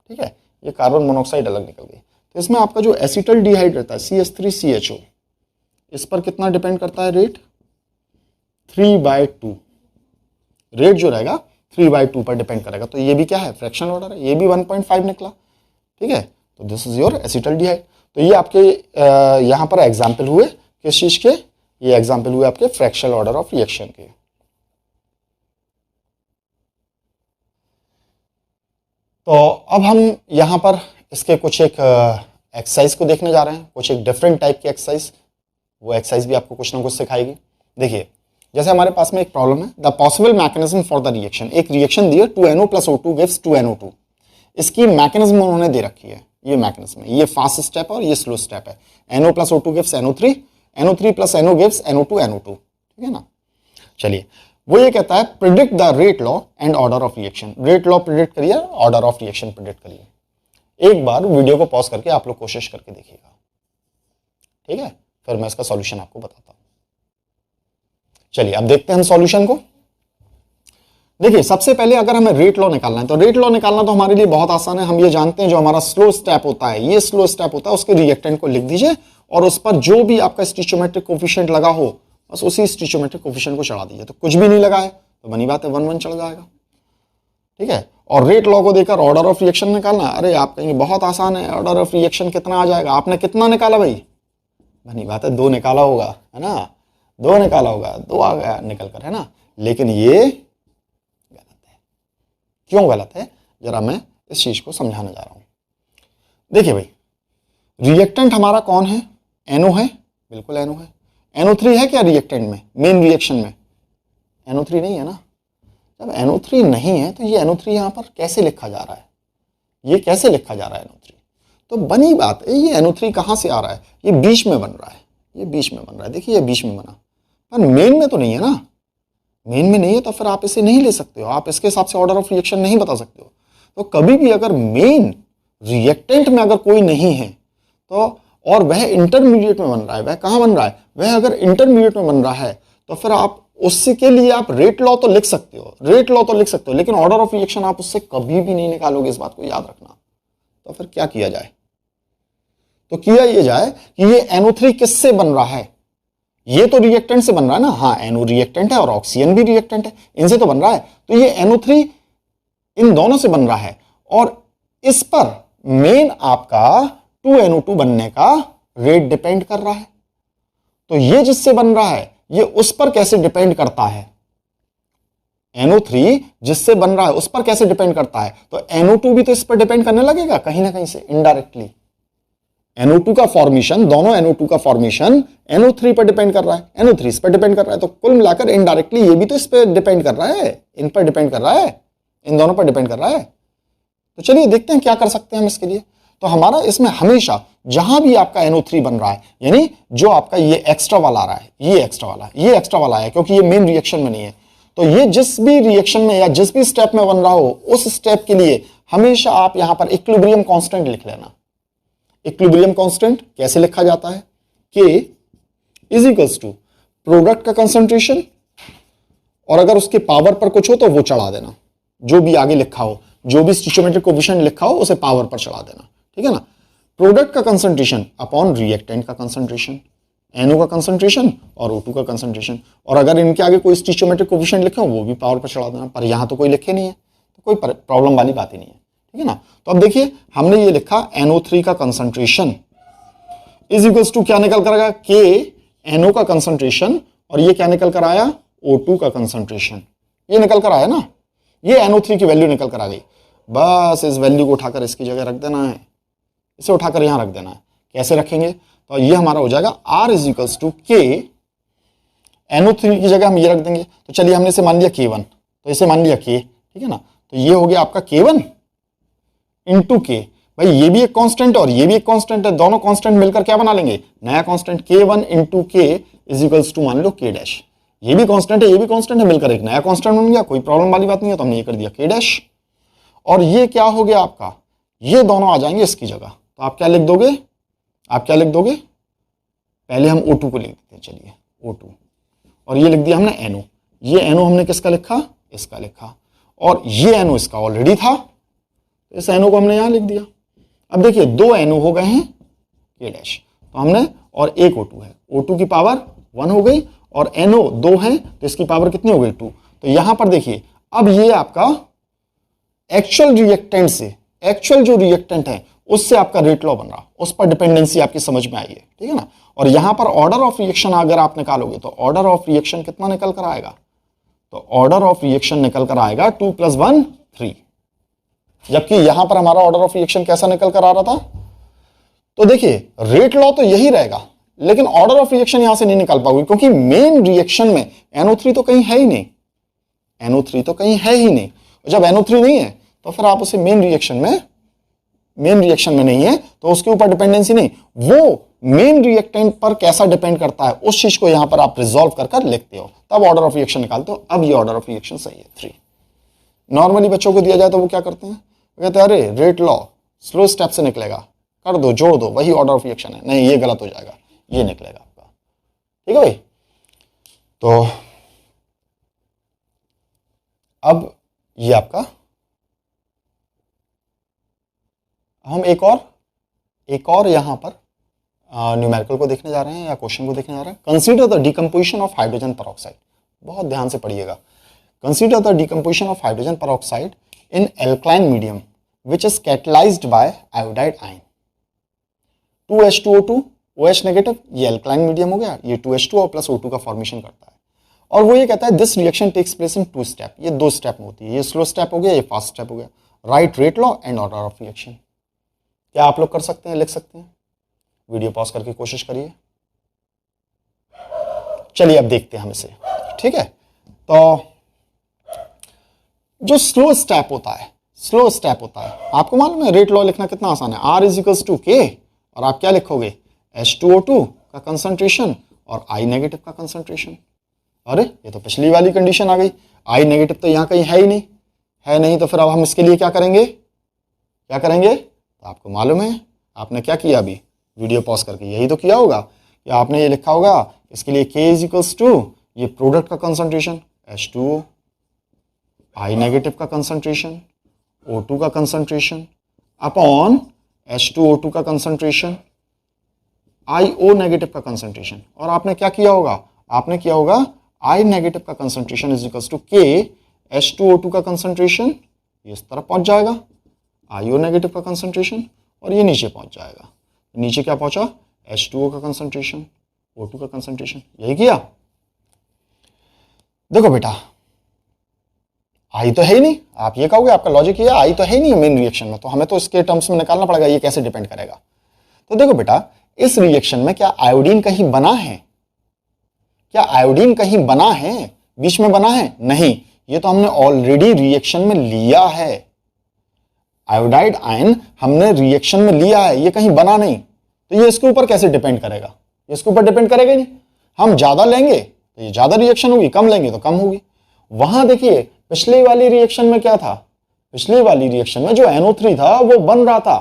ठीक है, ये कार्बन मोनोऑक्साइड अलग निकल गई। तो इसमें आपका जो एसीटल्डिहाइड रहता है CH3CHO, इस पर कितना डिपेंड करता है रेट, 3/2 रेट जो रहेगा 3/2 पर डिपेंड करेगा। तो ये भी क्या है, फ्रैक्शनल ऑर्डर है, ये भी 1.5 निकला। ठीक है, तो दिस इज योर एसीटल्डिहाइड। तो ये आपके यहाँ पर एग्जाम्पल हुए किस चीज के, ये एग्जाम्पल हुए आपके फ्रैक्शनल ऑर्डर ऑफ रिएक्शन के। तो अब हम यहाँ पर इसके कुछ एक एक्सरसाइज को देखने जा रहे हैं, कुछ एक डिफरेंट टाइप की एक्सरसाइज, वो एक्सरसाइज भी आपको कुछ ना कुछ सिखाएगी। देखिए, जैसे हमारे पास में एक प्रॉब्लम है, the possible mechanism for the reaction, एक रिएक्शन दी है 2NO + O2 गिव्स 2NO2, इसकी मैकेनिज्म उन्होंने दे रखी है, ये मैकेनिज्म है, ये फास्ट स्टेप है और ये स्लो स्टेप है। NO + O2 gives NO3, NO3 + NO gives NO2, ठीक है ना। चलिए, वो ये कहता है predict the rate law and order of reaction, rate law predict करिए, ऑर्डर ऑफ रिएक्शन प्रिडिक्ट करिए। एक बार वीडियो को पॉज करके आप लोग कोशिश करके देखिएगा, ठीक है, फिर मैं इसका सॉल्यूशन आपको बताता हूं। चलिए अब देखते हैं हम सॉल्यूशन को। देखिए, सबसे पहले अगर हमें रेट लॉ निकालना है, तो रेट लॉ निकालना तो हमारे लिए बहुत आसान है। हम ये जानते हैं जो हमारा स्लो स्टेप होता है, ये स्लो स्टेप होता है, उसके रिएक्टेंट को लिख दीजिए और उस पर जो भी आपका स्टिचोमेट्रिक कोफिशिएंट लगा हो बस उसी स्टिचोमेट्रिक कोफिशिएंट को चढ़ा दीजिए। तो कुछ भी नहीं लगा है तो बनी बात है 1 चढ़ जाएगा। ठीक है, और रेट लॉ को देकर ऑर्डर ऑफ रिएक्शन निकालना, अरे आप कहेंगे बहुत आसान है, ऑर्डर ऑफ रिएक्शन कितना आ जाएगा, आपने कितना निकाला भाई, बनी बात है 2 निकाला होगा, है ना, 2 निकाला होगा, 2 आ गया निकल कर, है ना। लेकिन ये गलत है। क्यों गलत है, जरा मैं इस चीज को समझाने जा रहा हूं। देखिए भाई, रिएक्टेंट हमारा कौन है, NO है, बिल्कुल NO है। NO3 है क्या रिएक्टेंट में, मेन रिएक्शन में, NO3 नहीं है ना। जब NO3 नहीं है तो ये NO3 यहां पर कैसे लिखा जा रहा है, ये कैसे लिखा जा रहा है NO3, तो बनी बात है ये NO3 कहां से आ रहा है, ये बीच में बन रहा है, ये बीच में बन रहा है, देखिए ये बीच में बना, पर मेन में तो नहीं है ना, मेन में नहीं है तो फिर आप इसे नहीं ले सकते हो, आप इसके हिसाब से ऑर्डर ऑफ रिएक्शन नहीं बता सकते हो। तो कभी भी अगर मेन रिएक्टेंट में अगर कोई नहीं है तो, और वह इंटरमीडिएट में बन रहा है, वह कहां बन रहा है, वह अगर इंटरमीडिएट में बन रहा है तो फिर आप उसके लिए आप रेट लॉ तो लिख सकते हो, रेट लॉ तो लिख सकते हो, लेकिन ऑर्डर ऑफ रिएक्शन आप उससे कभी भी नहीं निकालोगे, इस बात को याद रखना। तो फिर क्या किया जाए, तो किया ये जाए कि ये NO3 किससे बन रहा है, ये तो रिएक्टेंट से बन रहा है ना, हाँ NO रिएक्टेंट है और ऑक्सीजन भी रिएक्टेंट है, इनसे तो बन रहा है, तो ये NO3 इन दोनों से बन रहा है और इस पर मेन आपका 2NO2 बनने का रेट डिपेंड कर रहा है। तो ये जिससे बन रहा है ये उस पर कैसे डिपेंड करता है, NO3 जिससे बन रहा है उस पर कैसे डिपेंड करता है, तो NO2 भी तो इस पर डिपेंड करने लगेगा कहीं ना कहीं से, इनडायरेक्टली। NO2 का फॉर्मेशन, दोनों NO2 का फॉर्मेशन NO3 पर डिपेंड कर रहा है, NO3 इस पर डिपेंड कर रहा है, तो कुल मिलाकर इनडायरेक्टली ये भी तो इस पर डिपेंड कर रहा है, इन पर डिपेंड कर रहा है, इन दोनों पर डिपेंड कर रहा है। तो चलिए देखते हैं क्या कर सकते हैं हम इसके लिए। तो हमारा इसमें हमेशा जहां भी आपका NO3 बन रहा है, यानी जो आपका ये एक्स्ट्रा वाला आ रहा है, ये एक्स्ट्रा वाला, ये एक्स्ट्रा वाला है क्योंकि ये मेन रिएक्शन में नहीं है, तो ये जिस भी रिएक्शन में या जिस भी स्टेप में बन रहा हो उस स्टेप के लिए हमेशा आप यहां पर इक्विलिब्रियम कांस्टेंट लिख लेना। इक्विलिब्रियम कांस्टेंट कैसे लिखा जाता है, K is equals to product का कंसंट्रेशन और अगर उसके पावर पर कुछ हो तो वो चढ़ा देना, जो भी आगे लिखा हो, जो भी स्टिचोमेट्रिक कोएफिशिएंट लिखा हो उसे पावर पर चढ़ा देना, ठीक है ना। प्रोडक्ट का कंसंट्रेशन अपॉन रिएक्टेंट का कंसंट्रेशन, NO का कंसंट्रेशन और O2 का कंसंट्रेशन, और अगर इनके आगे कोई स्टिचोमेट्रिक कोएफिशिएंट लिखे हो वो भी पावर पर चढ़ा देना, पर यहां तो कोई लिखे नहीं है तो कोई प्रॉब्लम वाली बात ही नहीं है, ठीक है ना। तो अब देखिए हमने ये लिखा NO3 का कंसंट्रेशन इज इक्वल्स टू क्या निकल कर आएगा, K NO का कंसंट्रेशन और ये क्या निकल कर आया, O2 का कंसंट्रेशन, ये निकल कर आया ना, ये NO3 की वैल्यू निकल कर आ गई। बस इस वैल्यू को उठाकर इसकी जगह रख देना है, इसे उठाकर यहां रख देना है। कैसे रखेंगे, तो ये हमारा हो जाएगा R is equals to K, NO3 की जगह हम ये रख देंगे। तो चलिए हमने इसे मान लिया K1, तो इसे मान लिया K, ठीक है ना। तो ये हो गया आपका K1 इंटू के, भाई ये भी एक कांस्टेंट है और ये भी एक कांस्टेंट है, दोनों कांस्टेंट मिलकर क्या बना लेंगे, नया कांस्टेंट K1 इंटू के इज इक्वल्स टू मान लो K डैश। ये भी कांस्टेंट है, ये भी कांस्टेंट है, मिलकर एक नया कांस्टेंट बन गया, कोई प्रॉब्लम वाली बात नहीं है। तो हमने ये कर दिया K डैश, और ये क्या हो गया आपका, ये दोनों आ जाएंगे इसकी जगह। तो आप क्या लिख दोगे, आप क्या लिख दोगे, पहले हम O2 को लिख देते हैं, चलिए O2, और ये लिख दिया हमने NO। ये NO हमने किसका लिखा, इसका लिखा, और ये NO इसका ऑलरेडी था, इस NO को हमने यहां लिख दिया। अब देखिए 2 NO हो गए हैं K डैश, तो हमने, और एक O2 है, O2 की पावर 1 हो गई, और NO 2 है तो इसकी पावर कितनी हो गई 2। तो यहां पर देखिए अब ये आपका एक्चुअल रिएक्टेंट से, एक्चुअल जो रिएक्टेंट है उससे आपका रेट लॉ बन रहा, उस पर डिपेंडेंसी आपकी समझ में आई है, ठीक है ना। और यहां पर ऑर्डर ऑफ रिएक्शन अगर आप निकालोगे तो ऑर्डर ऑफ रिएक्शन कितना निकल कर आएगा, तो ऑर्डर ऑफ रिएक्शन निकल कर आएगा 2 + 1 3, जबकि यहां पर हमारा ऑर्डर ऑफ रिएक्शन कैसा निकल कर आ रहा था। तो देखिए रेट लॉ तो यही रहेगा, लेकिन ऑर्डर ऑफ रिएक्शन यहां से नहीं निकाल पाओगे, क्योंकि मेन रिएक्शन में NO3 तो कहीं है ही नहीं, NO3 तो कहीं है ही नहीं। जब NO3 नहीं है तो फिर आप उसे मेन रिएक्शन में नहीं है तो उसके ऊपर डिपेंडेंसी नहीं, वो मेन रिएक्टेंट पर कैसा डिपेंड करता है उस चीज को यहां पर आप रिजॉल्व कर लिखते हो, तब ऑर्डर ऑफ रिएक्शन निकालते हो। अब ये ऑर्डर ऑफ रिएक्शन सही है 3। नॉर्मली बच्चों को दिया जाए तो वो क्या करते हैं, कहते हैं अरे रेट लॉ स्लो स्टेप से निकलेगा, कर दो, जोड़ दो, वही ऑर्डर ऑफ रिएक्शन है। नहीं, ये गलत हो जाएगा, ये निकलेगा आपका, ठीक है भाई। तो अब ये आपका, हम एक और यहां पर न्यूमेरिकल को देखने जा रहे हैं या क्वेश्चन को देखने जा रहे हैं। Consider the decomposition of hydrogen peroxide, बहुत ध्यान से पढ़िएगा। Consider the decomposition of hydrogen peroxide in alkaline medium which is catalysed by iodide ion. 2H2O2 OH negative, ये एल्कलाइन मीडियम हो गया, ये 2H2 और प्लस O2 का फॉर्मेशन करता है। और वो ये कहता है this reaction takes place in 2 step, ये 2 स्टेप में होती है, ये स्लो स्टेप हो गया, ये फास्ट स्टेप हो गया। Right rate law and order of reaction. क्या आप लोग कर सकते हैं, लिख सकते हैं? वीडियो पॉज करके कोशिश करिए। चलिए अब देखते हैं हम इसे, ठीक है। तो जो स्लो स्टेप होता है, आपको मालूम है रेट लॉ लिखना कितना आसान है, R = K, और आप क्या लिखोगे, H2O2 का कंसंट्रेशन और I नेगेटिव का कंसंट्रेशन। अरे ये तो पिछली वाली कंडीशन आ गई, I नेगेटिव तो यहाँ कहीं है ही नहीं, तो फिर अब हम इसके लिए क्या करेंगे, तो आपको मालूम है आपने क्या किया, अभी वीडियो पॉज करके यही तो किया होगा, या आपने ये लिखा होगा इसके लिए K = ये प्रोडक्ट का कंसंट्रेशन H2O, I नेगेटिव का कंसंट्रेशन, O2 का कंसंट्रेशन अपॉन H2O2 का कंसंट्रेशन, IO नेगेटिव का कंसंट्रेशन। और आपने क्या किया होगा, I नेगेटिव का concentration is equals to K H2O2 का कंसंट्रेशन, ये इस तरफ पहुंच जाएगा, IO नेगेटिव का कंसंट्रेशन, और ये नीचे पहुंच जाएगा। नीचे क्या पहुंचा, H2O का कंसंट्रेशन, O2 का कंसंट्रेशन, यही किया। देखो बेटा I तो है ही नहीं, आप ये कहोगे आपका लॉजिक ये I तो है ही नहीं मेन रिएक्शन में, तो हमें तो इसके टर्म्स में निकालना पड़ेगा, ये कैसे डिपेंड करेगा। तो देखो बेटा इस रिएक्शन में क्या आयोडीन कहीं बना है, बीच में बना है? नहीं, ये तो हमने ऑलरेडी रिएक्शन में लिया है, आयोडाइड आयन हमने रिएक्शन में लिया है, ये कहीं बना नहीं, तो ये इसके ऊपर कैसे डिपेंड करेगा, ये इसके ऊपर डिपेंड करेगा ही नहीं। हम ज्यादा लेंगे तो ये ज्यादा रिएक्शन होगी, कम लेंगे तो कम होगी। वहां देखिए पिछली वाली रिएक्शन में क्या था, पिछली वाली रिएक्शन में जो NO3 था वो बन रहा था,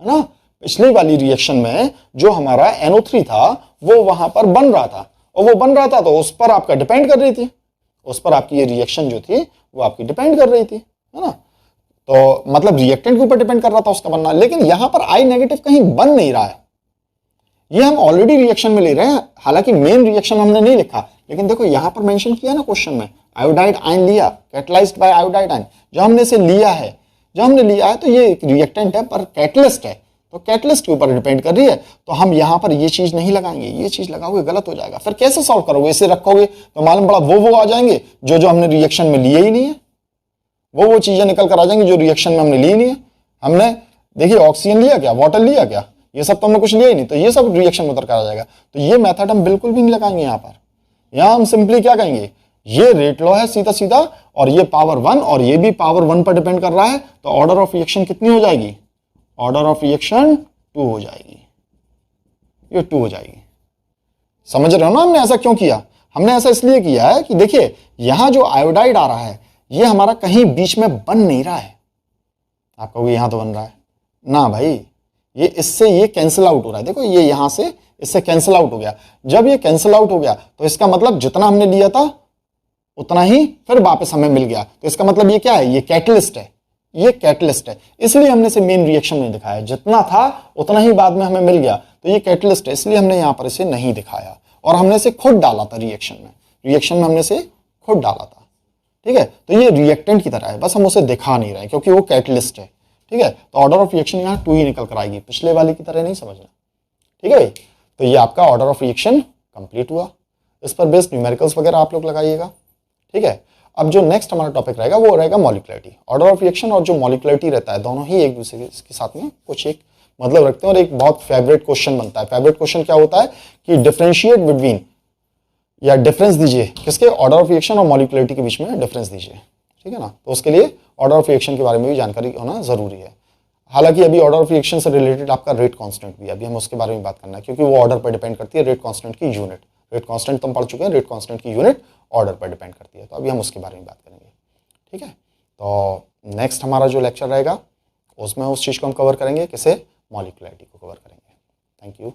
है ना। पिछली वाली रिएक्शन में जो हमारा NO3 था वो वहां पर बन रहा था, और वो बन रहा था तो उस पर आपका डिपेंड कर रही थी, उस पर आपकी ये रिएक्शन जो थी वो आपकी डिपेंड कर रही थी, है ना। तो मतलब रिएक्टेंट के ऊपर डिपेंड कर रहा था उसका बनना। लेकिन यहां पर I नेगेटिव कहीं बन नहीं रहा है, ये हम ऑलरेडी रिएक्शन में ले रहे हैं, हालांकि मेन रिएक्शन हमने नहीं लिखा, लेकिन देखो यहां पर मेंशन किया ना क्वेश्चन में, आयोडाइड आयन लिया, कैटलाइज्ड बाय आयोडाइड आयन, जो हमने इसे लिया है, तो ये एक रिएक्टेंट है पर कैटलिस्ट है, तो कैटलिस्ट के ऊपर डिपेंड कर रही है। तो हम यहां पर ये चीज नहीं लगाएंगे, ये चीज लगाओगे गलत हो जाएगा। फिर कैसे सॉल्व करोगे, इसे रखोगे तो मालूम बड़ा वो आ जाएंगे जो हमने रिएक्शन में लिए ही नहीं है, वो चीजें निकल कर आ जाएंगी जो रिएक्शन में हमने ली नहीं है। हमने देखिए ऑक्सीजन लिया क्या, वाटर लिया क्या, ये सब तो हमने कुछ लिया ही नहीं, तो ये सब रिएक्शन में उतर कर आ जाएगा। तो ये मेथड हम बिल्कुल भी नहीं लगाएंगे यहाँ पर। यहाँ हम सिंपली क्या कहेंगे, ये रेट लॉ है सीधा सीधा, और ये पावर 1 और ये भी पावर 1 पर डिपेंड कर रहा है, तो ऑर्डर ऑफ रिएक्शन कितनी हो जाएगी? ऑर्डर ऑफ रिएक्शन 2 हो जाएगी, ये 2 हो जाएगी। समझ रहे हो ना हमने ऐसा क्यों किया? हमने ऐसा इसलिए किया है कि देखिए यहां जो आयोडाइड आ रहा है ये हमारा कहीं बीच में बन नहीं रहा है। आप कहोगे यहां तो बन रहा है ना भाई, ये इससे ये कैंसिल आउट हो रहा है। देखो ये यहां से इससे कैंसिल आउट हो गया। जब ये कैंसिल आउट हो गया तो इसका मतलब जितना हमने लिया था उतना ही फिर वापस हमें मिल गया। तो इसका मतलब ये क्या है? ये कैटलिस्ट है, ये कैटलिस्ट है। इसलिए हमने इसे मेन रिएक्शन नहीं दिखाया, जितना था उतना ही बाद में हमें मिल गया, तो ये कैटलिस्ट है, इसलिए हमने यहां पर इसे नहीं दिखाया। और हमने इसे खुद डाला था रिएक्शन में हमने इसे खुद डाला था। ठीक है, तो ये रिएक्टेंट की तरह है, बस हम उसे दिखा नहीं रहे क्योंकि वो कैटलिस्ट है। ठीक है, तो ऑर्डर ऑफ रिएक्शन यहाँ 2 ही निकल कर आएगी, पिछले वाले की तरह नहीं समझना। ठीक है भाई, तो ये आपका ऑर्डर ऑफ रिएक्शन कंप्लीट हुआ। इस पर बेस्ड न्यूमेरिकल्स वगैरह आप लोग लगाइएगा। ठीक है, अब जो नेक्स्ट हमारा टॉपिक रहेगा वो रहेगा मॉलिक्युलरिटी। ऑर्डर ऑफ रिएक्शन और जो मॉलिक्युलरिटी रहता है दोनों ही एक दूसरे के साथ में कुछ एक मतलब रखते हैं, और एक बहुत फेवरेट क्वेश्चन बनता है। फेवरेट क्वेश्चन क्या होता है कि डिफरेंशिएट बिटवीन, या डिफरेंस दीजिए किसके? ऑर्डर ऑफ रिएक्शन और मॉलिक्युलरिटी के बीच में डिफरेंस दीजिए। ठीक है ना, तो उसके लिए ऑर्डर ऑफ रिएक्शन के बारे में भी जानकारी होना जरूरी है। हालांकि अभी ऑर्डर ऑफ रिएक्शन से रिलेटेड आपका रेट कांस्टेंट भी है, अभी हम उसके बारे में बात करना है क्योंकि वो ऑर्डर पर डिपेंड करती है। रेट कांस्टेंट की यूनिट, रेट कांस्टेंट तो हम पढ़ चुके हैं, रेट कांस्टेंट की यूनिट ऑर्डर पर डिपेंड करती है, तो अभी हम उसके बारे में बात करेंगे। ठीक है, तो नेक्स्ट हमारा जो लेक्चर रहेगा उसमें उस चीज़ को हम कवर करेंगे, किसे? मॉलिक्युलरिटी को कवर करेंगे। Thank you.